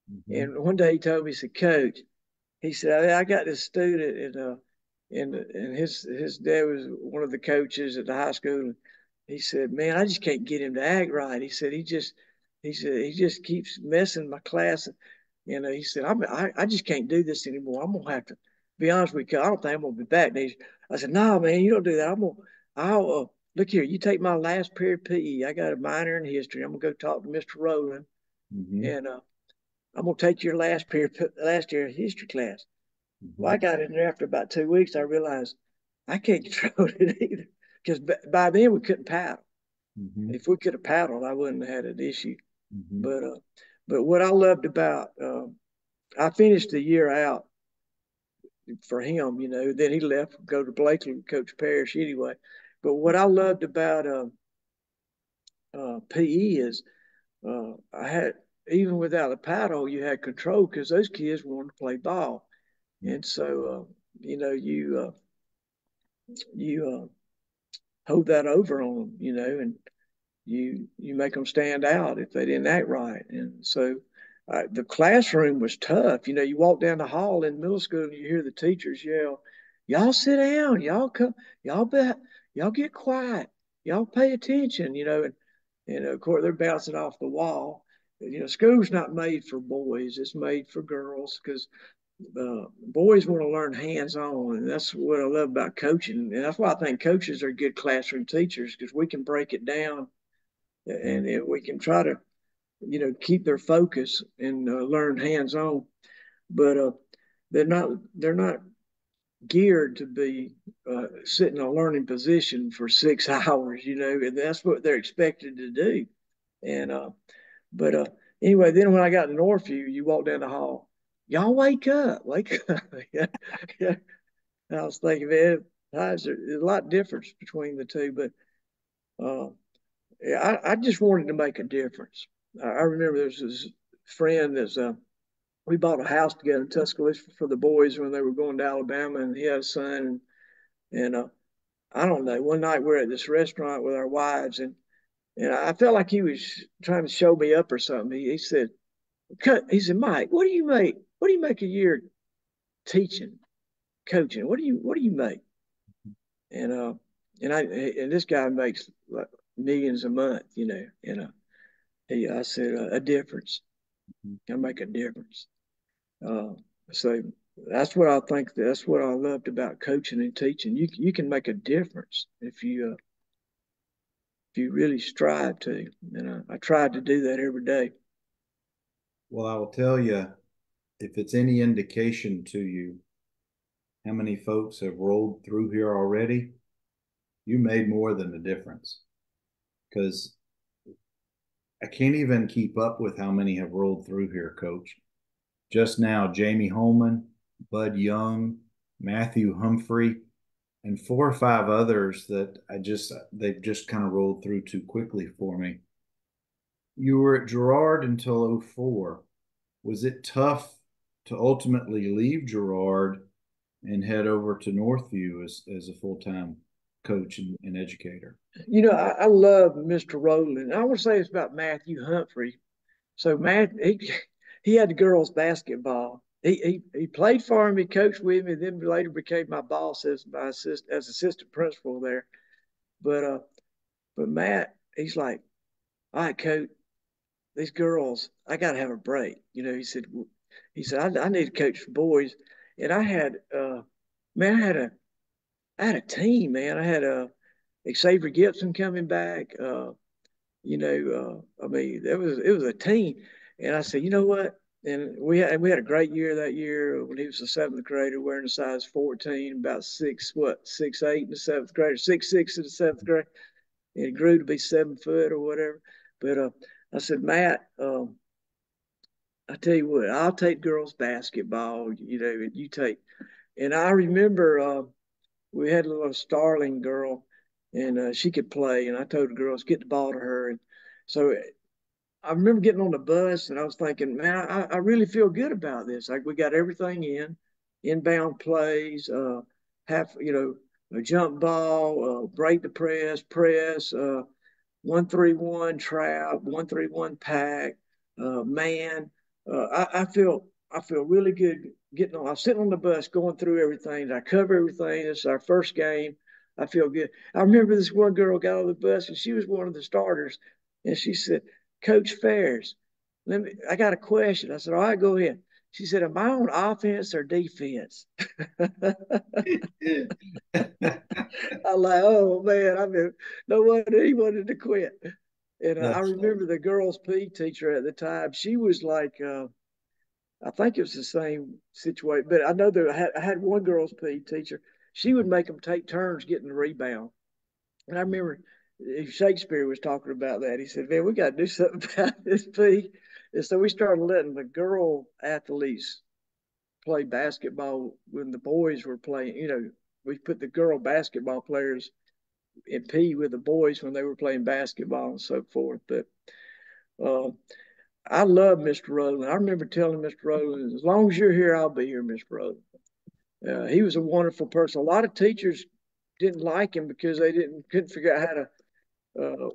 Mm-hmm. And one day he told me, he said, Coach, he said, I got this student and his dad was one of the coaches at the high school. And he said, man, I just can't get him to act right. He said he just keeps messing my class. He said, I just can't do this anymore. I'm gonna have to be honest with you. I don't think I'm gonna be back. I said, no, man, you don't do that. I'll look here. You take my last period PE. I got a minor in history. I'm gonna go talk to Mr. Rowland, Mm-hmm. and I'm gonna take your last year history class. Well, Mm-hmm. I got in there after about 2 weeks. I realized I can't control it either because by then we couldn't paddle. Mm-hmm. If we could have paddled, I wouldn't have had an issue. Mm-hmm. But what I loved about I finished the year out for him. Then he left, go to Blakely, Coach Parrish anyway. But what I loved about PE is I had even without a paddle, you had control because those kids wanted to play ball, and so you hold that over on them, and you make them stand out if they didn't act right. And so the classroom was tough. You walk down the hall in middle school and you hear the teachers yell, "Y'all sit down, y'all come, y'all bet, y'all get quiet, y'all pay attention," and of course they're bouncing off the wall. School's not made for boys; it's made for girls because boys want to learn hands-on, and that's what I love about coaching. And that's why I think coaches are good classroom teachers because we can break it down and we can try to keep their focus and learn hands-on. But they're not geared to be sitting in a learning position for 6 hours, and that's what they're expected to do. And but anyway, then when I got to Northview, you walk down the hall, y'all wake up. Yeah, yeah. And I was thinking, man, there's a lot of difference between the two, but uh, yeah, I just wanted to make a difference. I remember there was this friend that's we bought a house together in Tuscaloosa for the boys when they were going to Alabama, and he had a son, and I don't know. One night we're at this restaurant with our wives, and And I felt like he was trying to show me up or something. He said, he said, Mike, what do you make? What do you make a year teaching, coaching? What do you make? And and this guy makes like millions a month, you know. And I said a difference. I make a difference. Uh, so that's what I think. That's what I loved about coaching and teaching. You can make a difference if you really strive to. And I tried to do that every day. Well, I will tell you, if it's any indication to you how many folks have rolled through here already, you made more than a difference. Because I can't even keep up with how many have rolled through here, Coach. Just now, Jamie Holman, Bud Young, Matthew Humphrey, and 4 or 5 others that they've just kind of rolled through too quickly for me. You were at Girard until '04. Was it tough to ultimately leave Girard and head over to Northview as a full-time coach and educator? You know, I love Mr. Rowland. I want to say it's about Matthew Humphrey. So Matt, he had the girls basketball. He played for me, coached with me, then later became my boss as assistant principal there. But but Matt, he's like, all right, coach, these girls, I gotta have a break. You know, he said I need to coach for boys, and I had man, I had a team, man. I had Xavier Gibson coming back. You know, I mean, it was a team, and I said, you know what? And we had a great year that year when he was a seventh grader, wearing a size 14, about 6'8" in the seventh grade, 6'6" in the seventh grade, and he grew to be 7 foot or whatever. But I said, Matt, I tell you what, I'll take girls basketball, you know, and you take. And I remember we had a little Starling girl, and she could play. And I told the girls get the ball to her. And so I remember getting on the bus, and I was thinking, man, I really feel good about this. Like we got everything inbound plays, half, you know, a jump ball, break the press, 1-3-1 trap, 1-3-1 pack, man. I feel really good getting on. I'm sitting on the bus going through everything. I cover everything. It's our first game. I feel good. I remember this one girl got on the bus and she was one of the starters, and she said, "Coach Phares, I got a question." I said, "All right, go ahead." She said, "Am I on offense or defense?" I'm like, oh man, I mean, no wonder he wanted to quit. And I That's remember the girls' PE teacher at the time. She was like, I think it was the same situation, but I know that I had one girls' PE teacher. She would make them take turns getting the rebound. And I remember Shakespeare was talking about that. He said, "Man, we got to do something about this PE." And so we started letting the girl athletes play basketball when the boys were playing. You know, we put the girl basketball players in P with the boys when they were playing basketball and so forth. But uh, I love Mr. Rowland. I remember telling Mr. Rowland, as long as you're here, I'll be here, Mr. Rowland. He was a wonderful person. A lot of teachers didn't like him because they couldn't figure out how to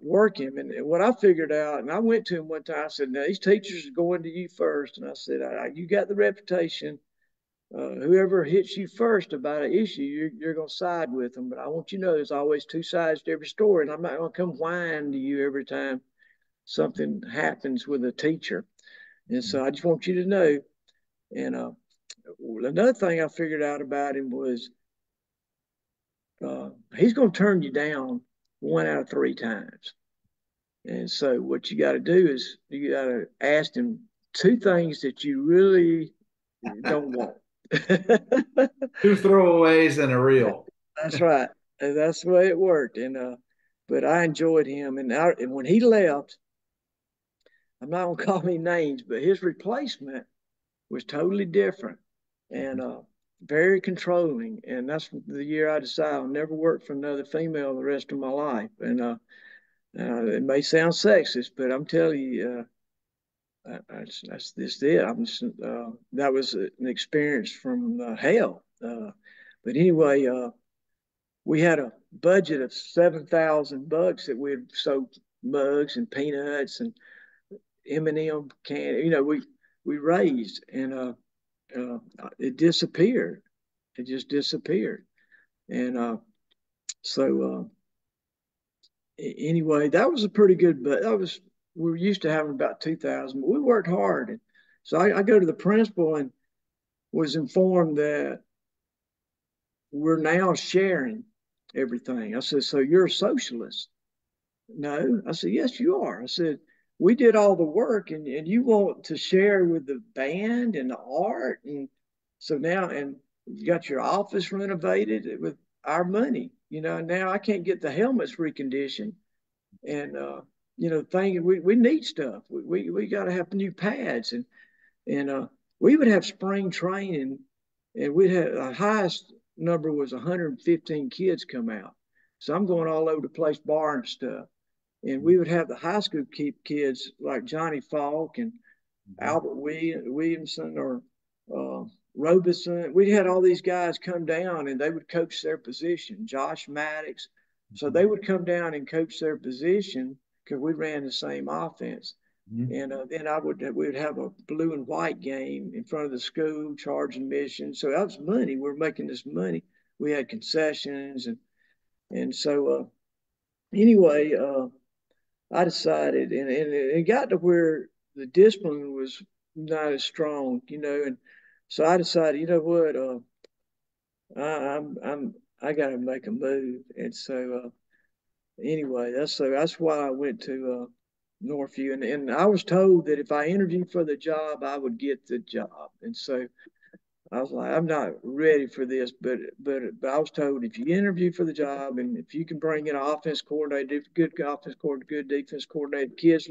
work him. And what I figured out, and I went to him one time, I said, "Now these teachers are going to you first." And I said, "You got the reputation. Whoever hits you first about an issue, you're going to side with them. But I want you to know there's always two sides to every story, and I'm not going to come whine to you every time something happens with a teacher. And so I just want you to know." And another thing I figured out about him was he's going to turn you down 1 out of 3 times. And so what you got to do is you got to ask him 2 things that you really don't want. two throwaways and a reel. That's right. And that's the way it worked. And but I enjoyed him. And when he left, I'm not gonna call any names, but his replacement was totally different and very controlling. And that's the year I decided I'll never work for another female the rest of my life. And it may sound sexist, but I'm telling you, that's this it. That was an experience from hell. But anyway, we had a budget of $7,000 that we had so mugs and peanuts and M&M candy. You know, we raised, and it disappeared. It just disappeared. And so anyway, that was a pretty good. But that was we were used to having about 2,000. But we worked hard, and so I go to the principal and was informed that we're now sharing everything. I said, so you're a socialist? No. I said, yes, you are. I said, we did all the work, and you want to share with the band and the art. And so now, and you got your office renovated with our money, you know, now I can't get the helmets reconditioned. And, you know, we need stuff. We got to have new pads. And we would have spring training, and we'd have the highest number was 115 kids come out. So I'm going all over the place barring stuff. And we would have the high school kids like Johnny Falk and Albert Williamson or uh, Robeson. We had all these guys come down and they would coach their position. Josh Maddox. So they would come down and coach their position because we ran the same offense. And then we would have a blue and white game in front of the school, charge admission. So that was money. We were making this money. We had concessions, and so anyway, I decided, and it got to where the discipline was not as strong, you know, and so I decided, you know what, I got to make a move, and so anyway, that's why I went to Northview, and I was told that if I interviewed for the job, I would get the job, and so I was like, I'm not ready for this, but I was told if you interview for the job and if you can bring in an offense coordinator, good offense coordinator, good defense coordinator, kids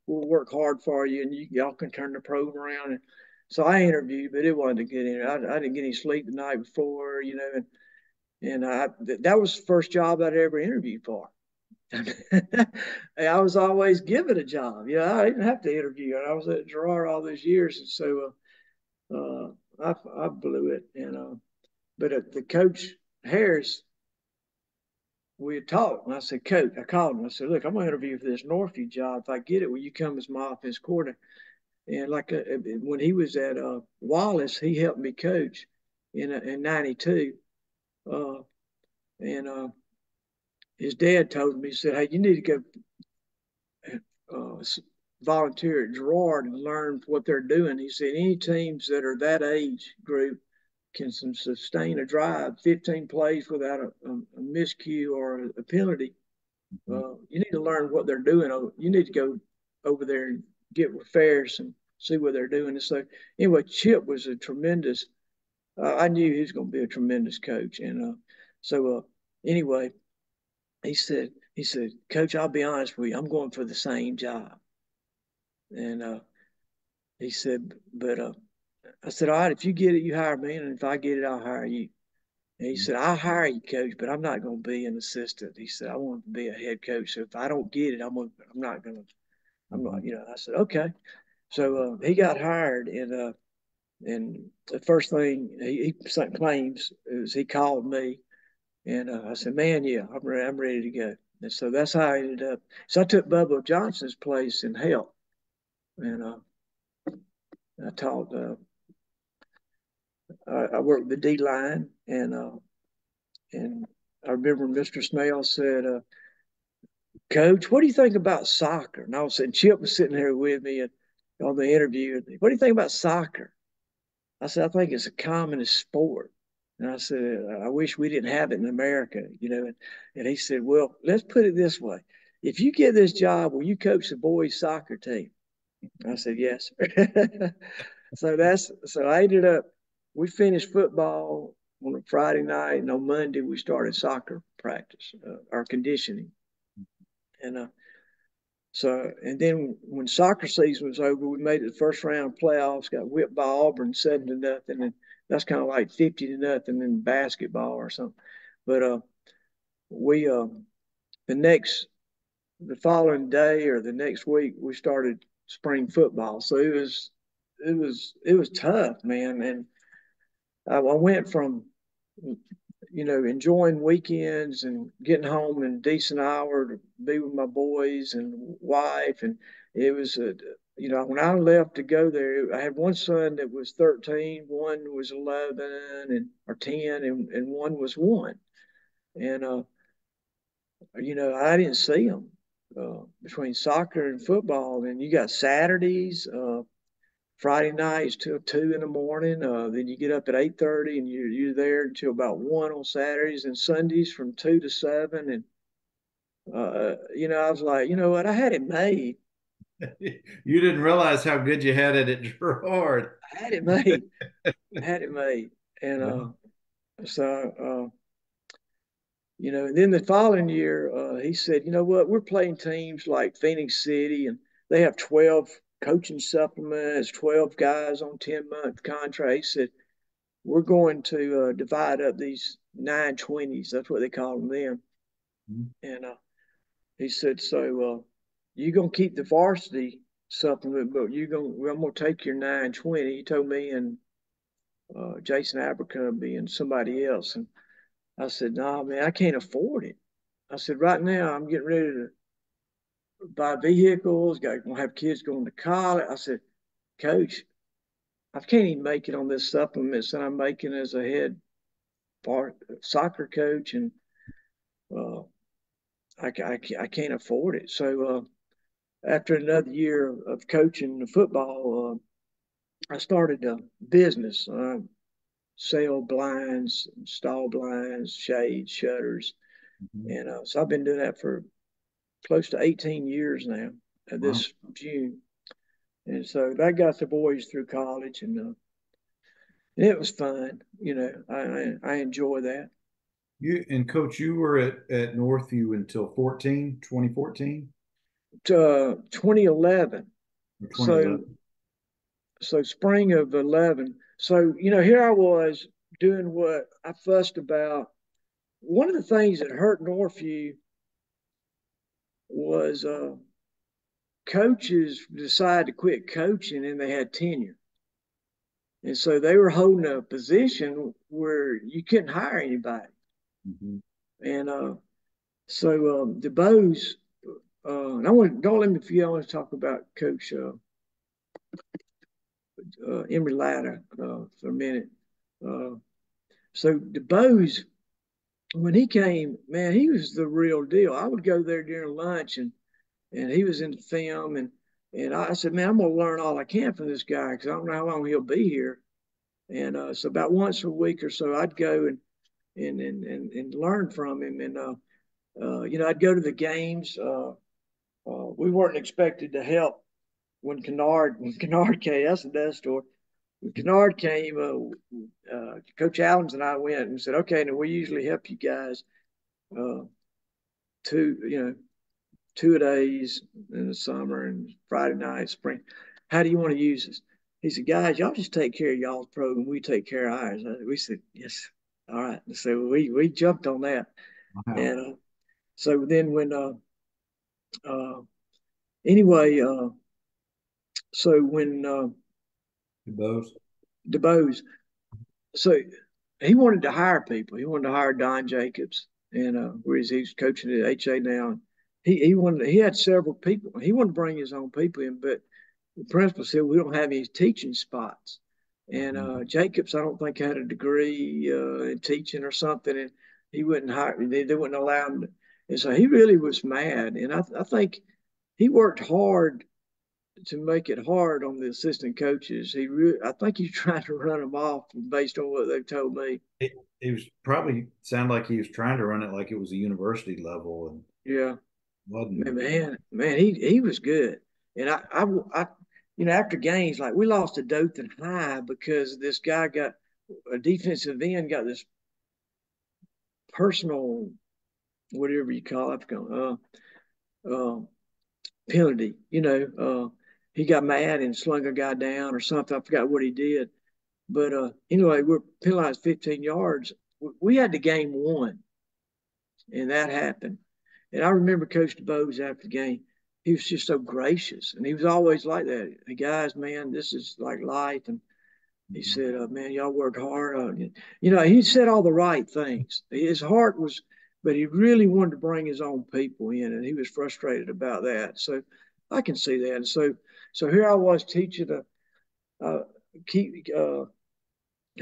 will work hard for you, and y'all can turn the program around. And so I interviewed, but it wasn't a good interview. I didn't get any sleep the night before, you know, that was the first job I'd ever interviewed for. I was always given a job. You know, I didn't have to interview. I was at Girard all those years, and so I blew it. And but the coach Harris, we had talked, and I said, Coach, I called him. I said, look, I'm gonna interview for this Northview job. If I get it, will you come as my offense coordinator? And like when he was at Wallace, he helped me coach in '92. Uh, and his dad told me, he said, hey, you need to go volunteer at Girard and learn what they're doing. He said, any teams that are that age group can sustain a drive 15 plays without a miscue or a penalty. You need to learn what they're doing. You need to go over there and get with Phares and see what they're doing. And so, anyway, Chip was a tremendous. I knew he was going to be a tremendous coach, and so anyway, he said, Coach, I'll be honest with you, I'm going for the same job, and he said, but I said, all right, if you get it, you hire me, and if I get it, I'll hire you. And he said, I'll hire you, coach, but I'm not going to be an assistant. He said, I want to be a head coach. So if I don't get it, I'm not, you know, I said, okay. So he got hired, and the first thing he sent claims is he called me, and I said, man, yeah, I'm ready to go. And so that's how I ended up. So I took Bubba Johnson's place in help, and I taught, I worked the D line, and I remember Mr. Snell said, Coach, what do you think about soccer? And all of a sudden, Chip was sitting there with me on the interview. What do you think about soccer? I said, I think it's a communist sport. And I said, I wish we didn't have it in America, you know. And he said, well, let's put it this way. If you get this job, will you coach the boys' soccer team? I said, yes, sir. So I ended up, we finished football on a Friday night, and on Monday we started soccer practice, our conditioning. And and then when soccer season was over, we made it the first round playoffs, got whipped by Auburn 7-0, and that's kind of like 50-0 in basketball or something. But we the following day or the next week we started spring football, so it was tough, man. And I went from enjoying weekends and getting home in a decent hour to be with my boys and wife. And it was, when I left to go there, I had one son that was 13, one was 11 and or 10, and one was one. And, I didn't see them between soccer and football. And you got Saturdays, Friday nights till 2 in the morning. Then you get up at 8:30 and you're there until about 1 on Saturdays, and Sundays from 2 to 7. And I was like, you know what, I had it made. You didn't realize how good you had it at Girard. I had it made. I had it made. And Yeah. so and then the following year, he said, you know what, we're playing teams like Phoenix City, and they have 12 coaching supplements, 12 guys on 10-month contracts. He said, we're going to divide up these 920s. That's what they call them then. Mhm. And he said, so you're going to keep the varsity supplement, but I'm going to take your 920. He told me and Jason Abercrombie and somebody else. And I said, no, man, I can't afford it. I said, right now I'm getting ready to buy vehicles, got to have kids going to college. I said, Coach, I can't even make it on this supplements that I'm making as a head soccer coach, and uh, I can't afford it. So after another year of coaching the football, I started a business, sell blinds, install blinds, shades, shutters, Mhm. and so I've been doing that for close to 18 years now. Wow. This June, and so that got the boys through college, and it was fun. I enjoy that. You and Coach, you were at Northview until 2014 2011. or So 2011. spring of 11. So, here I was doing what I fussed about. One of the things that hurt Northview was coaches decided to quit coaching and they had tenure. And so they were holding a position where you couldn't hire anybody. Mhm. And so the Bows, and I want don't let me forget, I want to talk about Coach Emery Latta for a minute. Uh, so the Bows, when he came, man, he was the real deal. I would go there during lunch, and he was in the film, and I said, man, I'm gonna learn all I can from this guy because I don't know how long he'll be here. And so about once a week or so, I'd go and learn from him. And I'd go to the games. We weren't expected to help when Kennard came. That's another story. When Kennard came, Coach Allens and I went and said, okay, now we usually help you guys uh, two, 2 days in the summer and Friday night, spring. How do you want to use this? He said, guys, y'all just take care of y'all's program. We take care of ours. We said, yes. All right. So we jumped on that. Wow. And so then when, uh, anyway, so when Those. DeBose, so he wanted to hire people. He wanted to hire Don Jacobs, and where he's coaching at HA now. He had several people. He wanted to bring his own people in, but the principal said we don't have any teaching spots. And Mhm. Jacobs, I don't think had a degree in teaching or something, and he wouldn't hire. They wouldn't allow him. And so he really was mad. And I think he worked hard to make it hard on the assistant coaches. I think he's trying to run them off based on what they've told me. It was probably sound like he was trying to run it like it was a university level and Yeah, wasn't. man, he was good. And after games, like we lost to Dothan High because this guy got a defensive end, got this personal, whatever you call it, uh, penalty. He got mad and slung a guy down or something. I forgot what he did. But anyway, we're penalized 15 yards. We had the game won, and that happened. And I remember Coach DeBose after the game. He was just so gracious, and he was always like that. Hey guys, man, this is like life. And He said, man, y'all work hard on it. You know, he said all the right things. His heart was, but he really wanted to bring his own people in, and he was frustrated about that. So I can see that. And so here I was teaching keep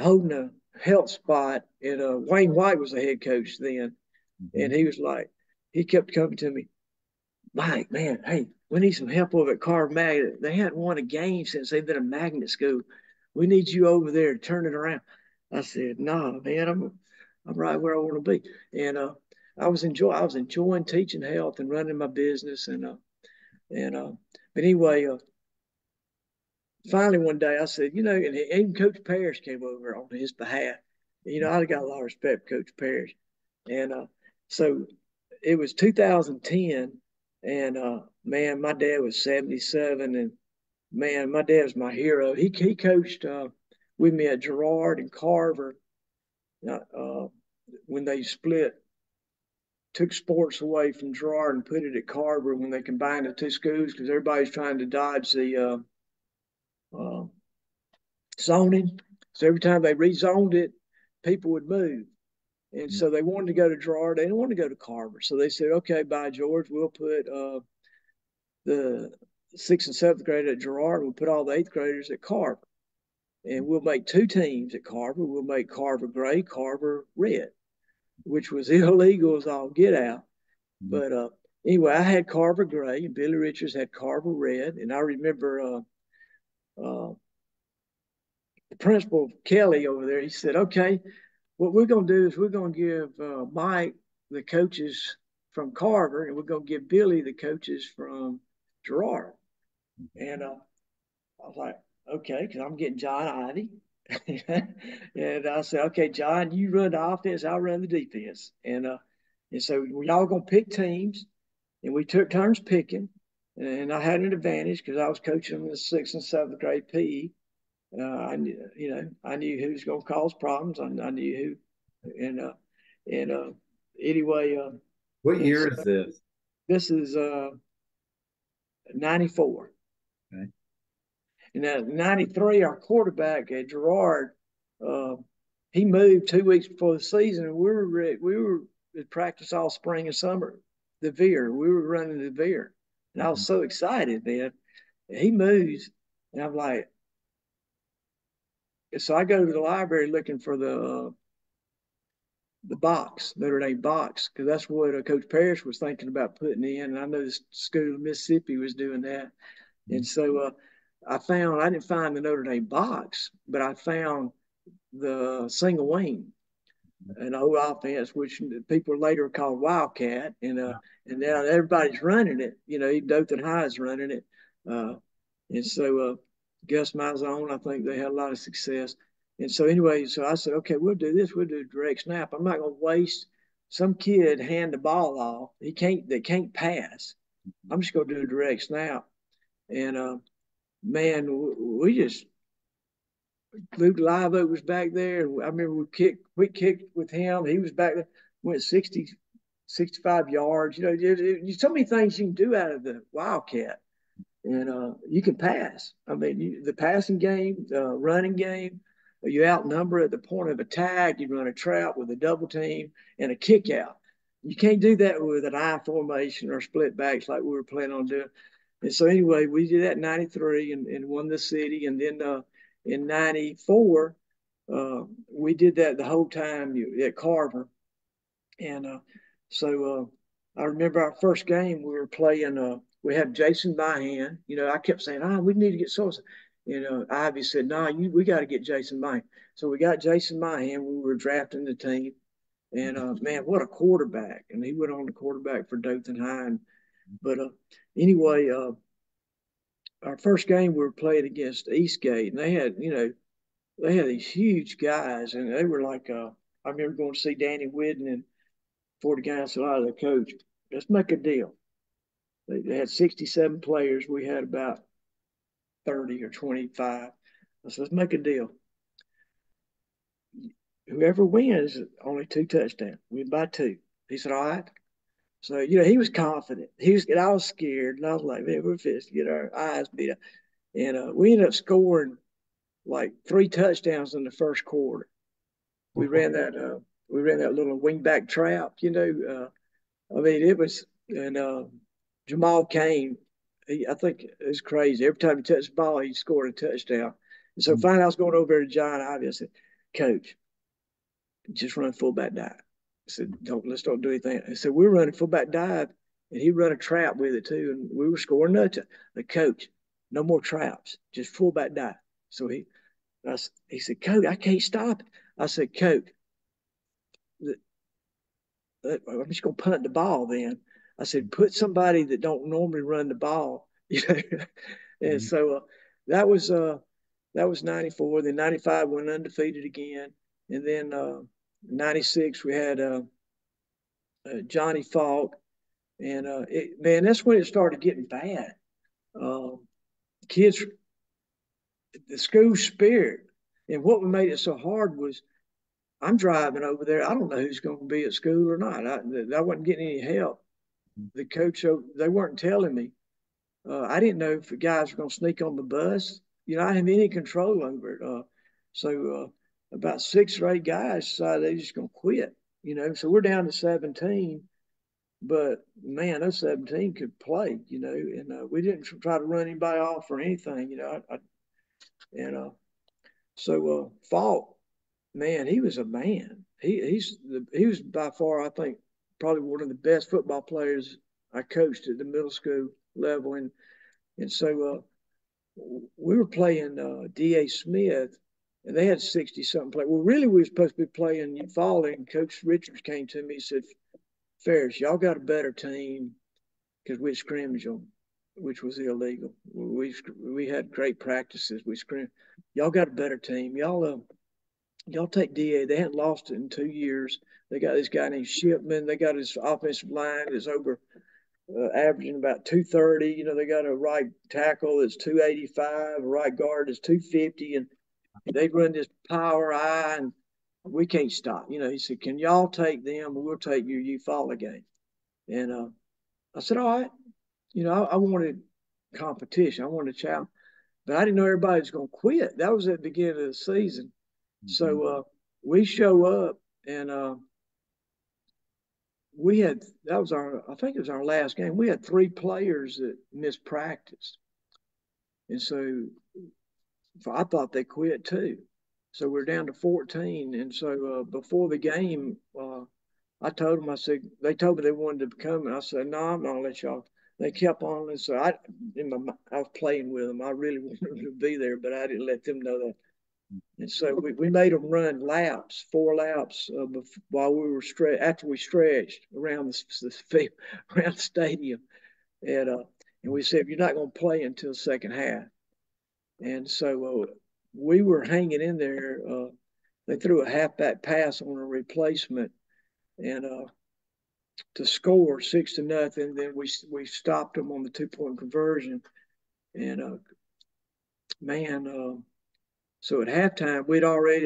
holding a health spot, and Wayne White was the head coach then, and Mhm. he was like, he kept coming to me, Mike, man, hey, we need some help over at Carver Magnet. They hadn't won a game since they've been a magnet school. We need you over there to turn it around. I said, nah, man, I'm right where I want to be. And I was enjoying teaching health and running my business and but anyway, finally one day I said, you know, and even Coach Phares came over on his behalf. You know, I got a lot of respect for Coach Phares. And so it was 2010, and man, my dad was 77, and man, my dad was my hero. He coached with me at Girard and Carver when they split, took sports away from Girard and put it at Carver when they combined the two schools because everybody's trying to dodge the uh, zoning. So every time they rezoned it, people would move. And so they wanted to go to Girard. They didn't want to go to Carver. So they said, okay, by George, we'll put the sixth and seventh grade at Girard. We'll put all the eighth graders at Carver. And we'll make two teams at Carver. We'll make Carver gray, Carver red, which was illegal as all get out. But anyway, I had Carver gray, and Billy Richards had Carver red. And I remember the principal, Kelly, over there, he said, okay, what we're going to do is we're going to give Mike the coaches from Carver, and we're going to give Billy the coaches from Girard. And I was like, okay, because I'm getting John Ivy. And I said, okay, John, you run the offense, I'll run the defense. And so we all gonna pick teams, and we took turns picking. And I had an advantage because I was coaching them in the sixth and seventh grade PE. I knew, you know, I knew who was gonna cause problems. I knew who, and anyway, What and year so is this? this is 94. Okay. And then 93, our quarterback at Girard, uh, he moved 2 weeks before the season, and we were at practice all spring and summer. The veer, we were running the veer, and I was Mhm. so excited. Then he moves, and I'm like, so I go to the library looking for the box, Notre Dame box, because that's what Coach Parrish was thinking about putting in. And I know the school of Mississippi was doing that. And so I didn't find the Notre Dame box, but I found the single wing, an old offense, which people later called Wildcat, and now everybody's running it. You know, even Dothan High is running it, uh, and so Gus Malzahn, I think they had a lot of success. And so anyway, so I said, okay, we'll do this. We'll do a direct snap. I'm not going to waste some kid hand the ball off. They can't pass. I'm just going to do a direct snap. And man, we just Luke Live Oak was back there. I remember we kicked with him. He was back there, went 60, 65 yards. You know, there's so many things you can do out of the Wildcat. And you can pass. I mean, the passing game, the running game, you outnumber at the point of attack. You run a trap with a double team and a kick out. You can't do that with an I formation or split backs like we were planning on doing. And so anyway, we did that in 93 and won the city. And then in 94, we did that the whole time at Carver. And so I remember our first game, we were playing, we had Jason Byhan. You know, I kept saying, we need to get so. You know, Ivy said, no, we got to get Jason Byhan. So we got Jason Byhan. We were drafting the team. And man, what a quarterback. And he went on the quarterback for Dothan High. But anyway, our first game we were playing against Eastgate, and they had these huge guys, and they were like, I remember going to see Danny Whidden and 40 guys said, "Oh, the coach, let's make a deal." They had 67 players. We had about 30 or 25. I said, let's make a deal. Whoever wins, only two touchdowns. Win by two. He said, all right. So, you know, he was confident. I was scared. And I was like, man, we're fixing to get our eyes beat up. And we ended up scoring like 3 touchdowns in the first quarter. We ran that little wingback trap, I mean, it was, and Jamal Kane, I think it's crazy. Every time he touched the ball, he scored a touchdown. And so finally, I was going over to John Ivy. I said, Coach, just run fullback dive. I said, let's don't do anything. I said, we're running fullback dive, and he run a trap with it too, and we were scoring nothing. The coach, no more traps, just fullback dive. So he said, Coach, I can't stop it. I said, Coach, I'm just gonna punt the ball then. I said, put somebody that don't normally run the ball, And so that was uh that was 94. Then 95 went undefeated again. And then 96 we had Johnny Falk. And man, that's when it started getting bad. Uh, kids, the school spirit. And what made it so hard was I'm driving over there. I don't know who's going to be at school or not. I wasn't getting any help. The coach, they weren't telling me. I didn't know if the guys were going to sneak on the bus. I didn't have any control over it. So about 6 or 8 guys decided they just going to quit. So we're down to 17, but man, those 17 could play. And we didn't try to run anybody off or anything. And so Falk, man, he was a man. He was by far, I think, probably one of the best football players I coached at the middle school level. And so we were playing D.A. Smith, and they had 60 something players. Well, really, we were supposed to be playing fall, and Coach Richards came to me and said, Phares, y'all got a better team because we scrimmaged them, which was illegal. We had great practices. We scrimmaged. Y'all got a better team. Y'all take DA. They hadn't lost it in 2 years. They got this guy named Shipman. They got his offensive line that's over averaging about 230. They got a right tackle that's 285, a right guard that's 250, and they run this power eye, and we can't stop. He said, can y'all take them, or we'll take you follow game. And I said, all right. I wanted competition. I wanted a challenge, but I didn't know everybody was going to quit. That was at the beginning of the season. So we show up, and I think it was our last game. We had 3 players that missed practice. And so I thought they quit too. So we're down to 14. And so before the game, I told them, they told me they wanted to come. And I said, no, I'm not going to let y'all. They kept on. And so I was playing with them. I really wanted them to be there, but I didn't let them know that. And so we made them run 4 laps while we were after we stretched around the around the stadium, and we said you're not going to play until the second half. And so we were hanging in there. They threw a halfback pass on a replacement, and to score 6-0. Then we stopped them on the 2-point conversion, and man. So at halftime,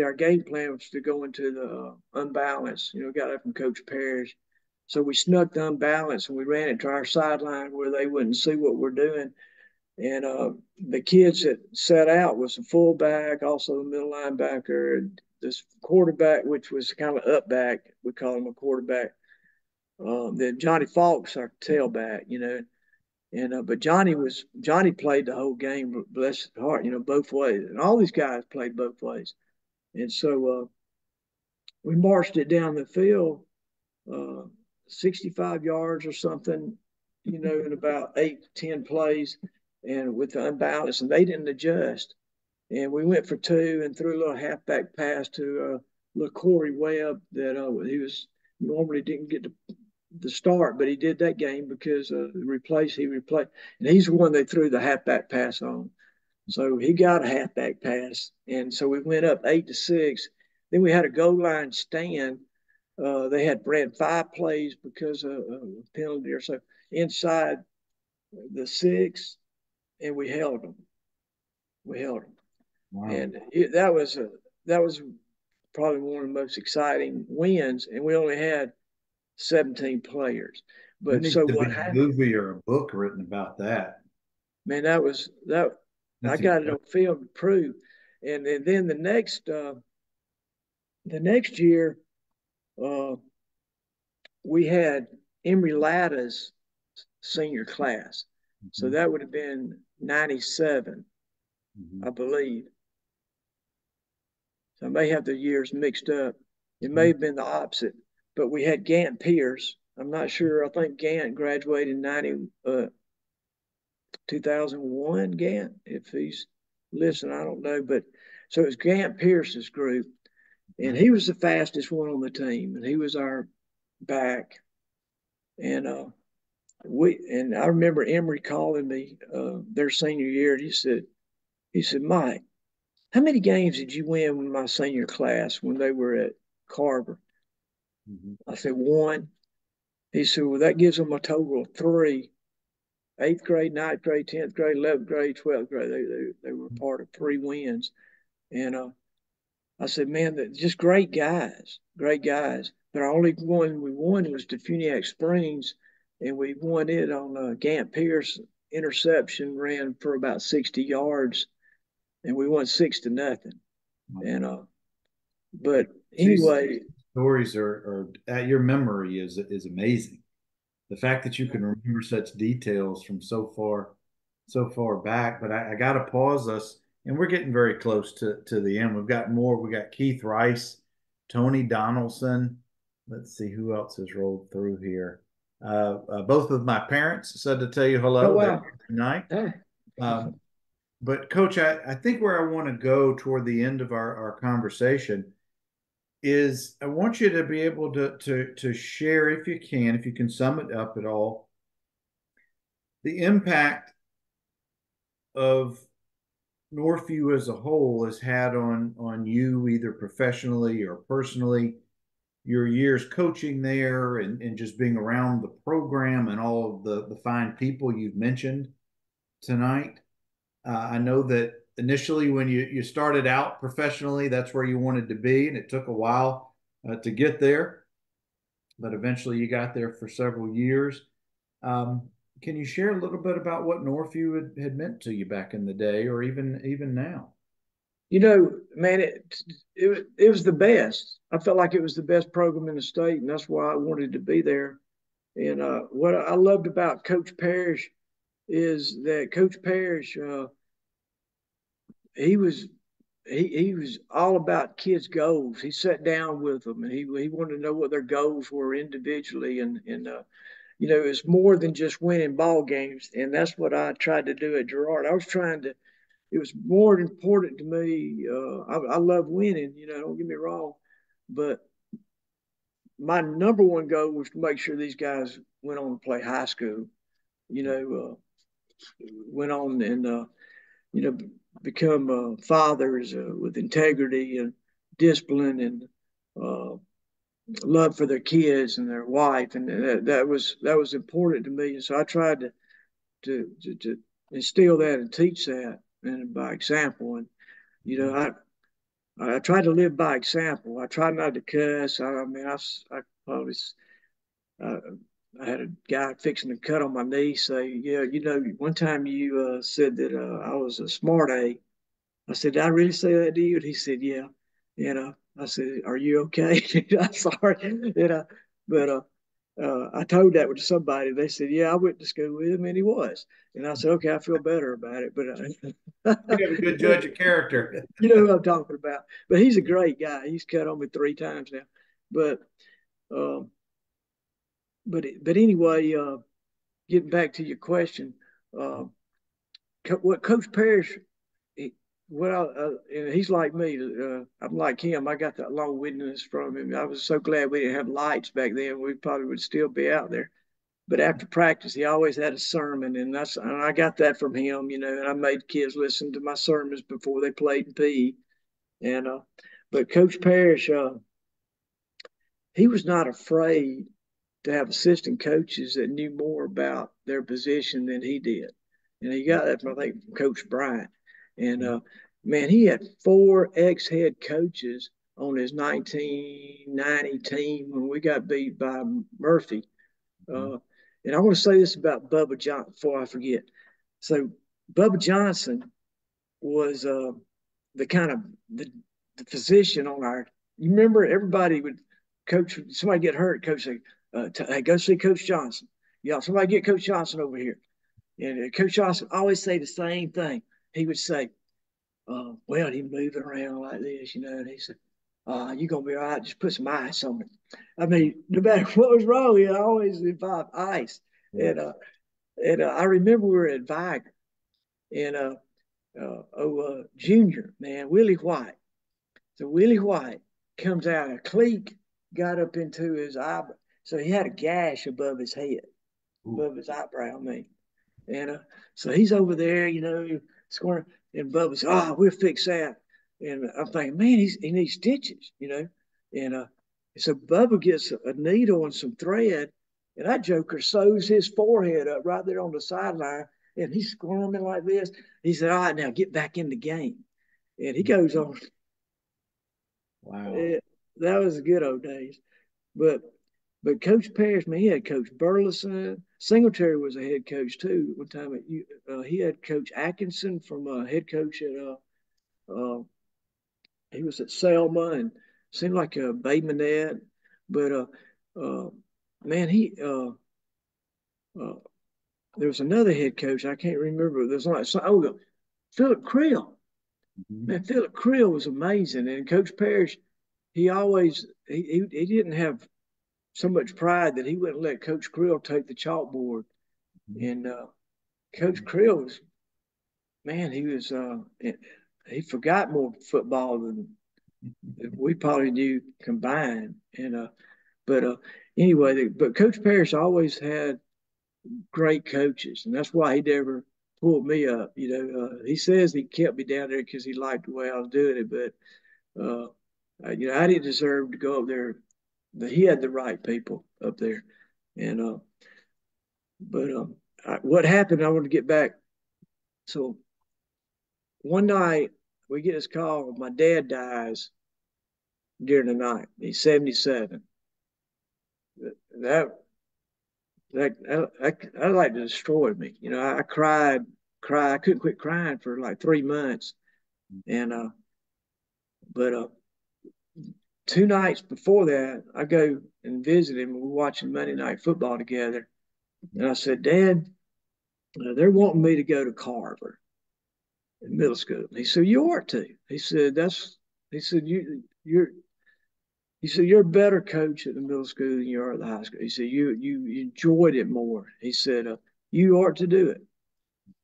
our game plan was to go into the unbalance, got up from Coach Phares. So we snuck the unbalance and we ran it to our sideline where they wouldn't see what we're doing. And the kids that sat out was the fullback, also the middle linebacker, this quarterback, which was kind of up back. We call him a quarterback. Then Johnny Falk's our tailback, And but Johnny played the whole game, bless his heart, both ways. And all these guys played both ways. And so we marched it down the field, 65 yards or something, in about 8 to 10 plays, and with the unbalance, and they didn't adjust. And we went for 2 and threw a little halfback pass to little Corey Webb that he was normally didn't get the start, but he did that game because he replaced, and he's the one they threw the halfback pass on. So he got a halfback pass, and so we went up 8-6. Then we had a goal line stand. They had ran 5 plays because of a penalty or so inside the 6, and we held them. Wow. And that was probably one of the most exciting wins, and we only had 17 players. But so what happened? A movie or a book written about that. Man, that. I got it on film to prove. And then the next year, uh, we had Emory Latta's senior class. So Mhm. that would have been 97, Mhm. I believe. So I may have the years mixed up. It may Mhm. have been the opposite, but we had Gant Pierce. I'm not sure. I think Gant graduated in 2001, Gant, if he's listening, I don't know. But so it was Gant Pierce's group, and he was the fastest one on the team, and he was our back. And I remember Emory calling me their senior year, and he said, Mike, how many games did you win with my senior class when they were at Carver? Mhm. I said, one. He said, well, that gives them a total of three. Eighth grade, ninth grade, 10th grade, 11th grade, 12th grade. They were part of three wins. And I said, man, just great guys, great guys. But our only one we won was Defuniak Springs, and we won it on Gant Pierce interception, ran for about 60 yards, and we won 6-0. And but These anyway, stories are your memory is amazing. The fact that you can remember such details from so far back. But I got to pause us, and we're getting very close to the end. We've got more. We got Keith Rice, Tony Donaldson. Let's see who else has rolled through here. Both of my parents said to tell you oh hello. They're wow, here tonight. hey, Um, but Coach, I think where I want to go toward the end of our conversation is I want you to be able to share, if you can sum it up at all, the impact of Northview as a whole has had on you, either professionally or personally, your years coaching there and just being around the program and all of the fine people you've mentioned tonight. I know that initially when you started out professionally, that's where you wanted to be, and it took a while to get there, but eventually you got there for several years. Um, can you share a little bit about what Northview had meant to you back in the day, or even now? man, it was the best. I felt like it was the best program in the state, and that's why I wanted to be there. And what I loved about Coach Parrish is that Coach Parrish, he was he was all about kids' goals. He sat down with them, and he wanted to know what their goals were individually, and it's more than just winning ball games, and that's what I tried to do at Girard. I was trying to. It was more important to me. I love winning, don't get me wrong, but my number one goal was to make sure these guys went on to play high school. You know, went on and you know become fathers with integrity and discipline and uh, love for their kids and their wife, and that was important to me. And so I tried to instill that and teach that, and by example. And you know, I try to live by example. I try not to cuss. I mean, I probably uh, I had a guy fixing to cut on my knee say, yeah, one time you said that I was a smart A. I said, did I really say that to you? And he said, yeah. I said, are you okay? I'm sorry. But I told that to somebody. They said, yeah, I went to school with him, and he was. And I said, okay, I feel better about it. You have a good judge of character. you know who I'm talking about. But he's a great guy. He's cut on me 3 times now. But um, but anyway, getting back to your question, uh, what Coach Parrish, he, and he's like me. I'm like him. I got that long witness from him. I was so glad we didn't have lights back then. We probably would still be out there. But after practice, he always had a sermon, and I got that from him. And I made kids listen to my sermons before they played in PE. And but Coach Parrish, he was not afraid to have assistant coaches that knew more about their position than he did. And he got that from, I think, from Coach Bryant. And man, he had 4 ex-head coaches on his 1990 team when we got beat by Murphy. And I want to say this about Bubba Johnson before I forget. So Bubba Johnson was the kind of the physician on our. You remember everybody would coach. Somebody get hurt, coach say, "Hey, go see Coach Johnson." Yeah, somebody get Coach Johnson over here. And Coach Johnson always say the same thing. He would say, well, he's moving around like this, and he said, you're going to be all right. Just put some ice on it. I mean, no matter what was wrong, he always involved ice. Yeah. And I remember we were at Viger, and Junior, man, Willie White. So Willie White comes out, a cleat got up into his eyebrow. So he had a gash above his head, Ooh. above his eyebrow, I mean. And so he's over there, scoring. And Bubba's, we'll fix that. And I'm thinking, man, he needs stitches. And so Bubba gets a needle and some thread, and that joker sews his forehead up right there on the sideline, and he's squirming like this. He said, all right, now get back in the game. And he goes on. Wow. That was the good old days. But Coach Phares, man, he had Coach Burleson. Singletary was a head coach too. One time he had Coach Atkinson from head coach at he was at Selma and seemed like a Bay Minette. But uh, man, he there was another head coach I can't remember. There's like Philip Creel. Mm-hmm. Man, Philip Creel was amazing, and Coach Phares, he always he didn't have so much pride that he wouldn't let Coach Creel take the chalkboard. And Coach Creel was, man, he forgot more football than we probably knew combined. And but anyway, but Coach Parrish always had great coaches, and that's why he never pulled me up. He says he kept me down there because he liked the way I was doing it, but I didn't deserve to go up there. But he had the right people up there, and but what happened? I want to get back. So one night we get this call. My dad dies during the night. He's 77. That that like destroyed me. I cried. I couldn't quit crying for like 3 months. And but 2 nights before that, I go and visit him. We're watching Monday Night Football together, and I said, Dad, they're wanting me to go to Carver in middle school. And he said, you ought to. He said, he said, you're a better coach at the middle school than you are at the high school. He said, you enjoyed it more. He said, you ought to do it.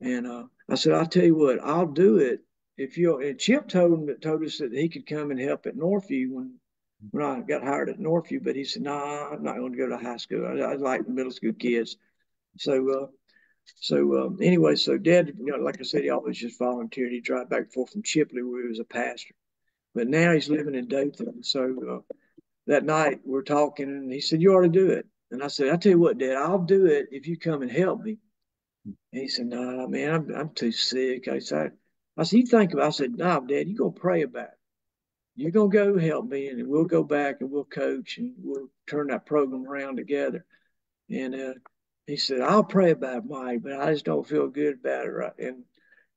And I said, I'll tell you what, I'll do it if you. And Chip told us that he could come and help at Northview when I got hired at Northview. But he said, no, I'm not going to go to high school. I like the middle school kids. So anyway, so Dad, like I said, he always just volunteered. He drive back and forth from Chipley where he was a pastor. But now he's living in Dothan. So that night we're talking, and he said, you ought to do it. And I said, I tell you what, Dad, I'll do it if you come and help me. And he said, nah, man, I'm too sick. I said, you think about it. I said, nah, Dad, you're going to pray about it. You're going to go help me, and we'll go back and we'll coach, and we'll turn that program around together. And he said, I'll pray about it, Mike, but I just don't feel good about it. Right. And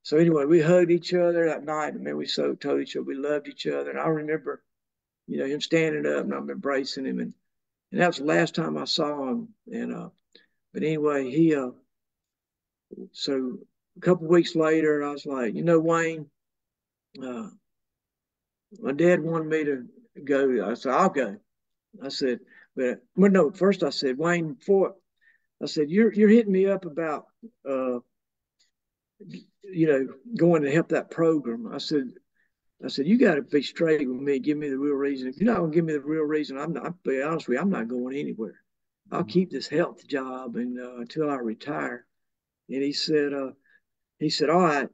so anyway, we hugged each other that night. And man, we so told each other we loved each other. And I remember, him standing up and I'm embracing him. And that was the last time I saw him. And but anyway, so a couple of weeks later, I was like, Wayne, uh, my dad wanted me to go. I said, I'll go. I said, but well, no, first I said, Wayne, I said, you're hitting me up about going to help that program. I said, you got to be straight with me. Give me the real reason. If you're not gonna give me the real reason, I'm not. I'll be honest with you, I'm not going anywhere. I'll keep this health job and until I retire. And he said, all right,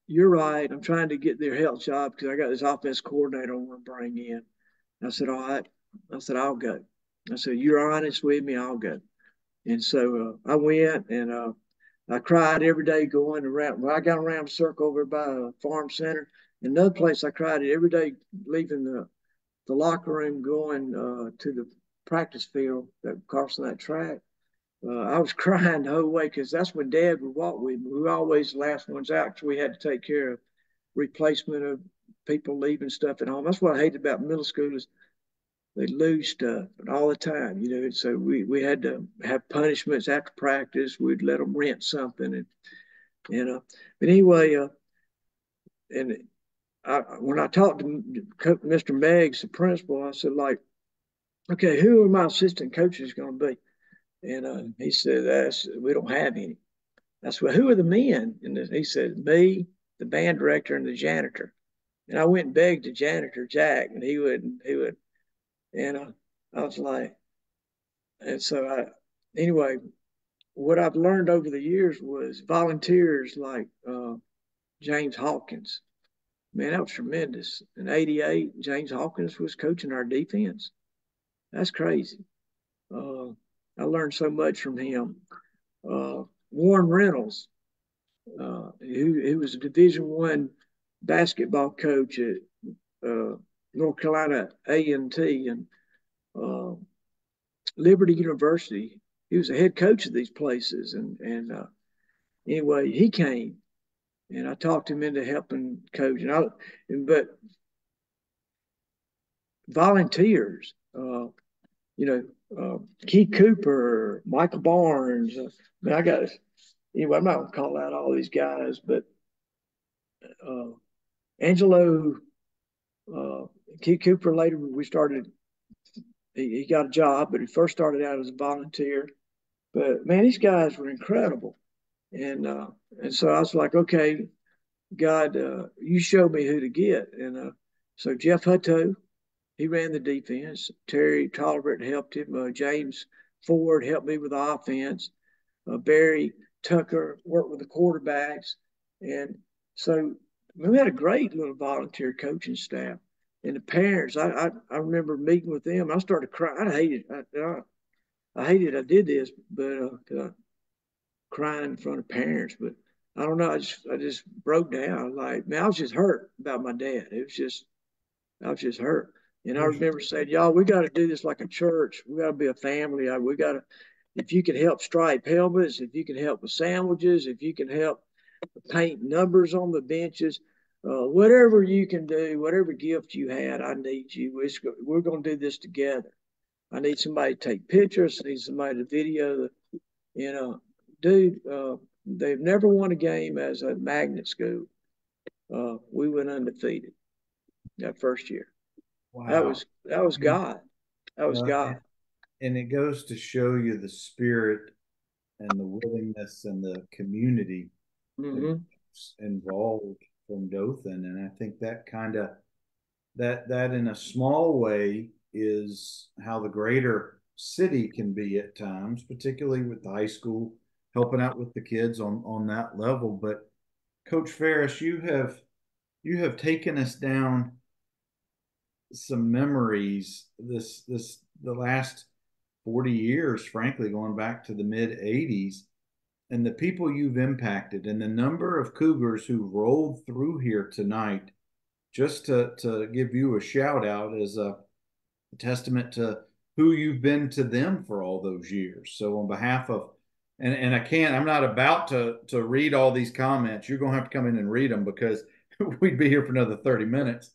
you're right. I'm trying to get their health job because I got this offense coordinator I want to bring in. I said, all right. I said, I'll go. I said, you're honest with me. I'll go. And so I went and I cried every day going around. Well, I got around the circle over by a farm center. Another place I cried every day leaving the locker room going to the practice field that crossing that track. I was crying the whole way because that's when Dad would walk with me. We were always the last ones out because we had to take care of replacement of people leaving stuff at home. That's what I hated about middle school is they lose stuff all the time, you know. So we had to have punishments after practice. We'd let them rent something, and you know. But anyway, and when I talked to Mr. Meggs, the principal, I said like, okay, who are my assistant coaches going to be? And he said, we don't have any. I said, well, who are the men? And he said, me, the band director, and the janitor. And I went and begged the janitor, Jack, and he wouldn't. And I was like, and so anyway, what I've learned over the years was volunteers like James Hawkins. Man, that was tremendous. In '88, James Hawkins was coaching our defense. That's crazy. Uh, I learned so much from him. Warren Reynolds, who was a Division I basketball coach at North Carolina A&T and uh, Liberty University. He was a head coach of these places, and anyway, he came and I talked him into helping coach. But volunteers, you know, Keith Cooper, Michael Barnes. I got anyway. I'm not gonna call out all these guys, but Angelo, uh, Keith Cooper. Later, we started. He got a job, but he first started out as a volunteer. But man, these guys were incredible, and so I was like, okay, God, you show me who to get, and so Jeff Hutto, he ran the defense. Terry Tolbert helped him. James Ford helped me with the offense. Barry Tucker worked with the quarterbacks. And so we had a great little volunteer coaching staff. And the parents, I remember meeting with them. I started crying. I hated I did this, but crying in front of parents. But I don't know. I just broke down. Like, man, I was just hurt about my dad. I was just hurt. And I remember saying, y'all, we got to do this like a church. We got to be a family. We got to, if you can help stripe helmets, if you can help with sandwiches, if you can help paint numbers on the benches, whatever you can do, whatever gift you had, I need you. We're going to do this together. I need somebody to take pictures. I need somebody to video the, you know, dude, they've never won a game as a magnet school. We went undefeated that first year. Wow. That was God. That was Well, God. and it goes to show you the spirit and the willingness and the community Mm-hmm. involved from Dothan. And I think that kind of that in a small way is how the greater city can be at times, particularly with the high school helping out with the kids on that level. But Coach Phares, you have taken us down some memories the last 40 years, frankly, going back to the mid 80s, and the people you've impacted and the number of Cougars who rolled through here tonight. Just to give you a shout out as a testament to who you've been to them for all those years. So on behalf of, and I'm not about to read all these comments. You're going to have to come in and read them because we'd be here for another 30 minutes.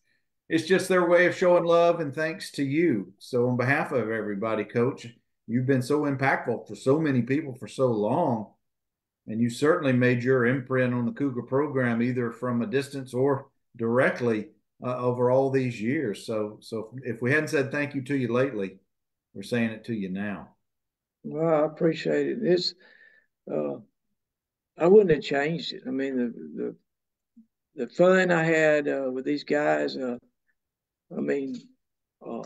It's just their way of showing love and thanks to you. So on behalf of everybody, Coach, you've been so impactful for so many people for so long. And you certainly made your imprint on the Cougar program, either from a distance or directly over all these years. So if we hadn't said thank you to you lately, we're saying it to you now. Well, I appreciate it. Uh, I wouldn't have changed it. I mean, the fun I had with these guys. I mean, uh,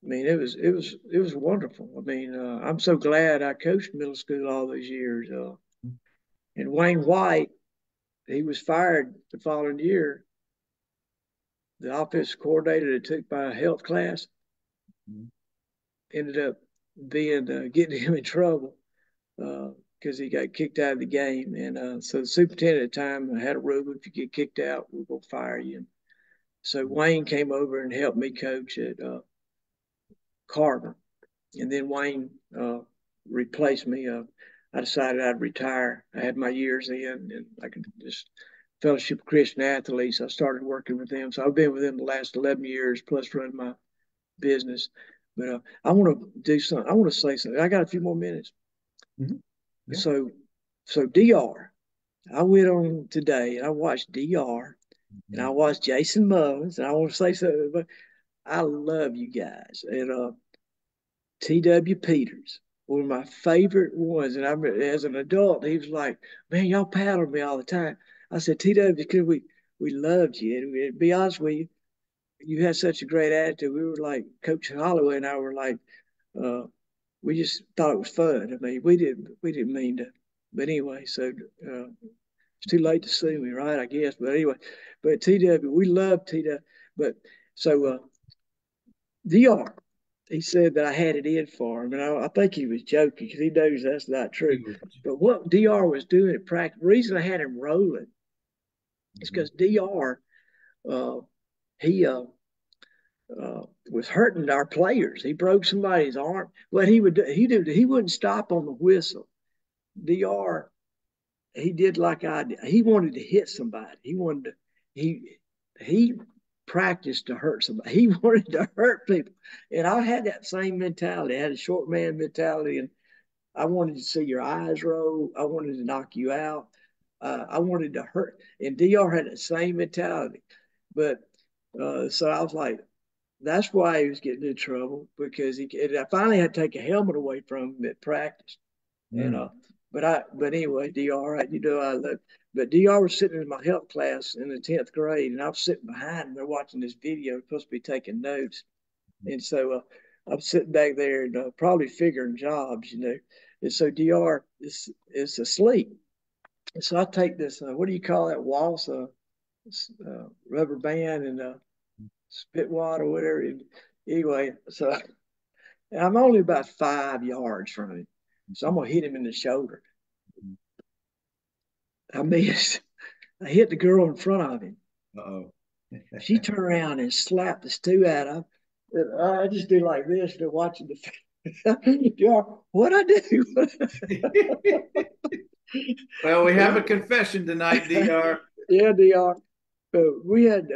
it was wonderful. I mean, I'm so glad I coached middle school all those years. And Wayne White, he was fired the following year. The offensive coordinator that took my health class ended up being getting him in trouble because he got kicked out of the game. And so the superintendent at the time had a rule: if you get kicked out, we're gonna fire you. And so Wayne came over and helped me coach at Carver, and then Wayne replaced me. I decided I'd retire. I had my years in, and I could just Fellowship of Christian Athletes. I started working with them, so I've been with them the last 11 years plus running my business. But I want to do something. I want to say something. I got a few more minutes. Mm-hmm. Yeah. So Dr. I went on today and I watched Dr. and I watched Jason Mullins, and I want to say something, but I love you guys. And T.W. Peters, one of my favorite ones. And I as an adult, he was like, "Man, y'all paddled me all the time." I said, "T.W., because we loved you, and to be honest with you, you had such a great attitude. We were like Coach Holloway and I were like, uh, we just thought it was fun. I mean, we didn't mean to, but anyway. So it's too late to sue me, right? I guess. But anyway, but TW, we love TW. But so Dr. He said that I had it in for him, and I think he was joking because he knows that's not true. But what Dr. was doing at practice, the reason I had him rolling is because Dr. Uh, he was hurting our players. He broke somebody's arm. What he would do, he wouldn't stop on the whistle. Dr. He did like I did. He wanted to hit somebody. He practiced to hurt somebody. He wanted to hurt people. And I had that same mentality. I had a short man mentality, and I wanted to see your eyes roll. I wanted to knock you out. I wanted to hurt. And Dr. had the same mentality. But so I was like, that's why he was getting in trouble, because I finally had to take a helmet away from him at practice. And but anyway, Dr. You know I love. But Dr. was sitting in my health class in the 10th grade, and I was sitting behind him. They're watching this video, supposed to be taking notes, and so I'm sitting back there and probably figuring jobs, you know. And so Dr. is asleep, and so I take this what do you call that, waltz, rubber band and spit wad or whatever. And anyway, so I'm only about 5 yards from him, so I'm gonna hit him in the shoulder. I missed. I hit the girl in front of him. Uh-oh. She turned around and slapped the stew out of him. I just do like this, to watching the. What I do? Well, we have a confession tonight, Dr. Yeah, Dr. But we had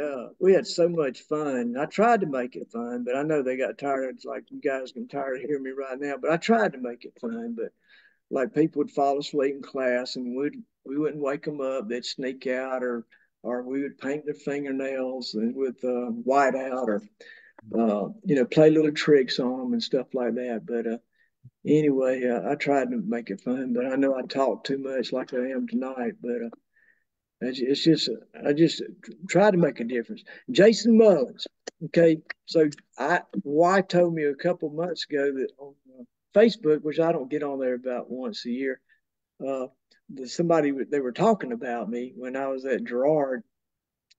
so much fun. I tried to make it fun, but I know they got tired. It's like you guys get tired of hearing me right now. But I tried to make it fun. But like people would fall asleep in class, and we wouldn't wake them up. They'd sneak out, or we would paint their fingernails with white out, or play little tricks on them and stuff like that. But anyway, I tried to make it fun, but I know I talked too much like I am tonight. But it's just I just try to make a difference. Jason Mullins. Okay, so wife told me a couple months ago that on Facebook, which I don't get on there about once a year, uh, they were talking about me when I was at Girard.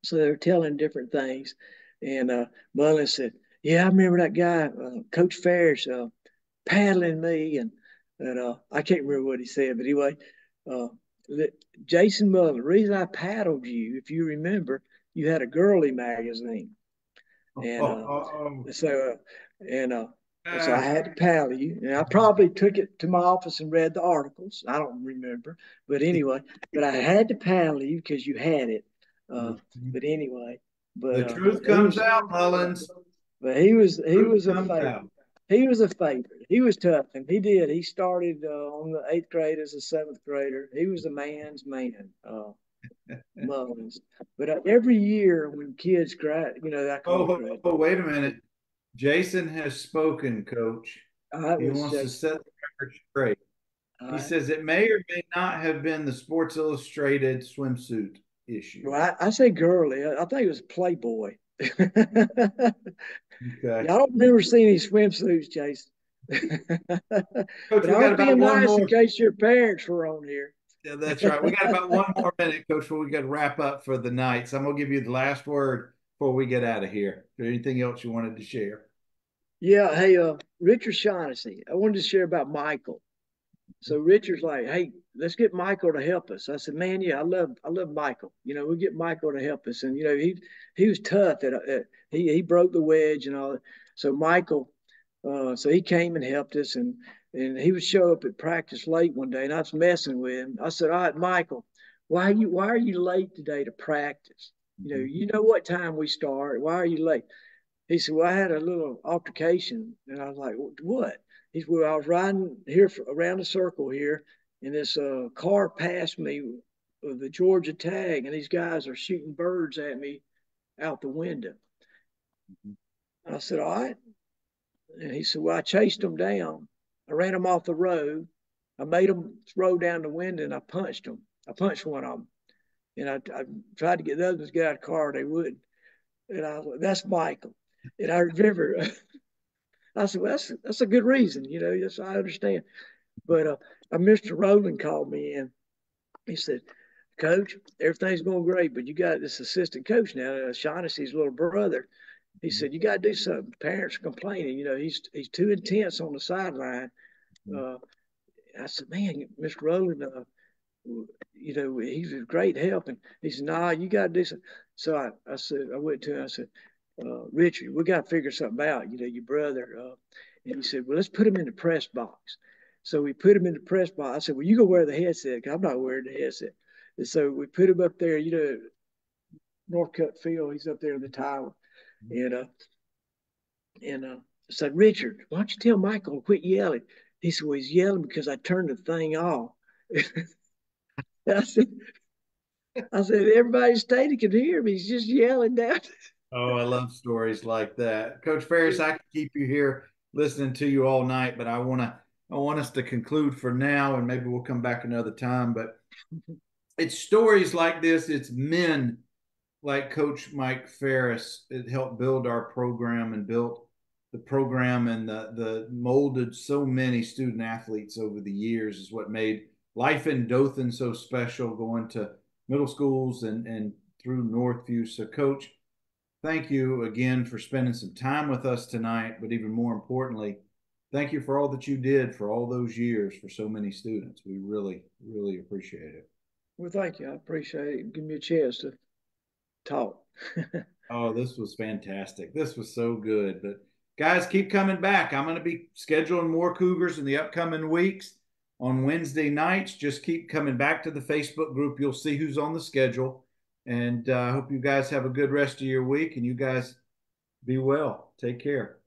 So they were telling different things, and Mullins said, "Yeah, I remember that guy, Coach Phares, paddling me," and I can't remember what he said, but anyway, uh, Jason Mullins. The reason I paddled you, if you remember, you had a girly magazine, and so and so I had to paddle you, and I probably took it to my office and read the articles. I don't remember, but anyway, but I had to paddle you because you had it. But anyway, The but truth comes out, Mullins. but he Truth was a comes favorite. out. He was a favorite. He was tough, and he did. He started on the 8th grade as a 7th grader. He was a man's man, Mullins. But every year when kids I call it grad. Wait a minute. Jason has spoken, Coach. He wants to set the record straight. He says it may or may not have been the Sports Illustrated swimsuit issue. Well, I say girly. I think it was Playboy. Okay. Yeah, I don't remember seeing any swimsuits, Jason. Coach, But I was being nice in case your parents were on here. Yeah, that's right. We got about one more minute, Coach, before we got to wrap up for the night. So I'm going to give you the last word before we get out of here. Is there anything else you wanted to share? Yeah. Hey, Richard Shaughnessy. I wanted to share about Michael. So Richard's like, "Hey, let's get Michael to help us." I said, "Man, yeah, I love Michael. We get Michael to help us." And he was tough. He broke the wedge and all that. So Michael, so he came and helped us, and he would show up at practice late one day, and I was messing with him. I said, "All right, Michael, why are you late today to practice? Mm-hmm. You know what time we start. Why are you late? He said, well, I had a little altercation. And I was like, what? He said, well, I was riding here around the circle here, and this car passed me with the Georgia tag, and these guys are shooting birds at me out the window. I said, all right. And he said, well, I chased them down. I ran them off the road. I made them roll down the window, and I punched them. I punched one of them. And I tried to get the others to get out of the car. They wouldn't. And I was like, that's Michael. And I remember I said, well, that's a good reason, yes, I understand. But Mr. Rowland called me in. He said, Coach, everything's going great, but you got this assistant coach now, Shaughnessy's little brother. He said, you got to do something. Parents are complaining. He's too intense on the sideline. Uh, I said, man, Mr. Rowland, he's a great help. And he said, nah, you got to do something. So I said, I went to him, I said, Richard, we got to figure something out, your brother. And he said, well, let's put him in the press box. So we put him in the press box. I said, well, you go wear the headset because I'm not wearing the headset. And so we put him up there, Northcutt Field. He's up there in the tower. And I said, Richard, why don't you tell Michael to quit yelling? He said, well, he's yelling because I turned the thing off. I said, everybody stayed can hear me. He's just yelling down. Oh, I love stories like that. Coach Phares, I could keep you here listening to you all night, but I want us to conclude for now, and maybe we'll come back another time. But it's stories like this, it's men like Coach Mike Phares that helped build our program and built the program and the molded so many student athletes over the years is what made life in Dothan so special, going to middle schools and through Northview. So, Coach, thank you again for spending some time with us tonight, but even more importantly, thank you for all that you did for all those years for so many students. We really, really appreciate it. Well, thank you. I appreciate it. Give me a chance to talk. Oh, this was fantastic. This was so good. But guys, keep coming back. I'm going to be scheduling more Cougars in the upcoming weeks on Wednesday nights. Just keep coming back to the Facebook group. You'll see who's on the schedule. And I hope you guys have a good rest of your week and you guys be well. Take care.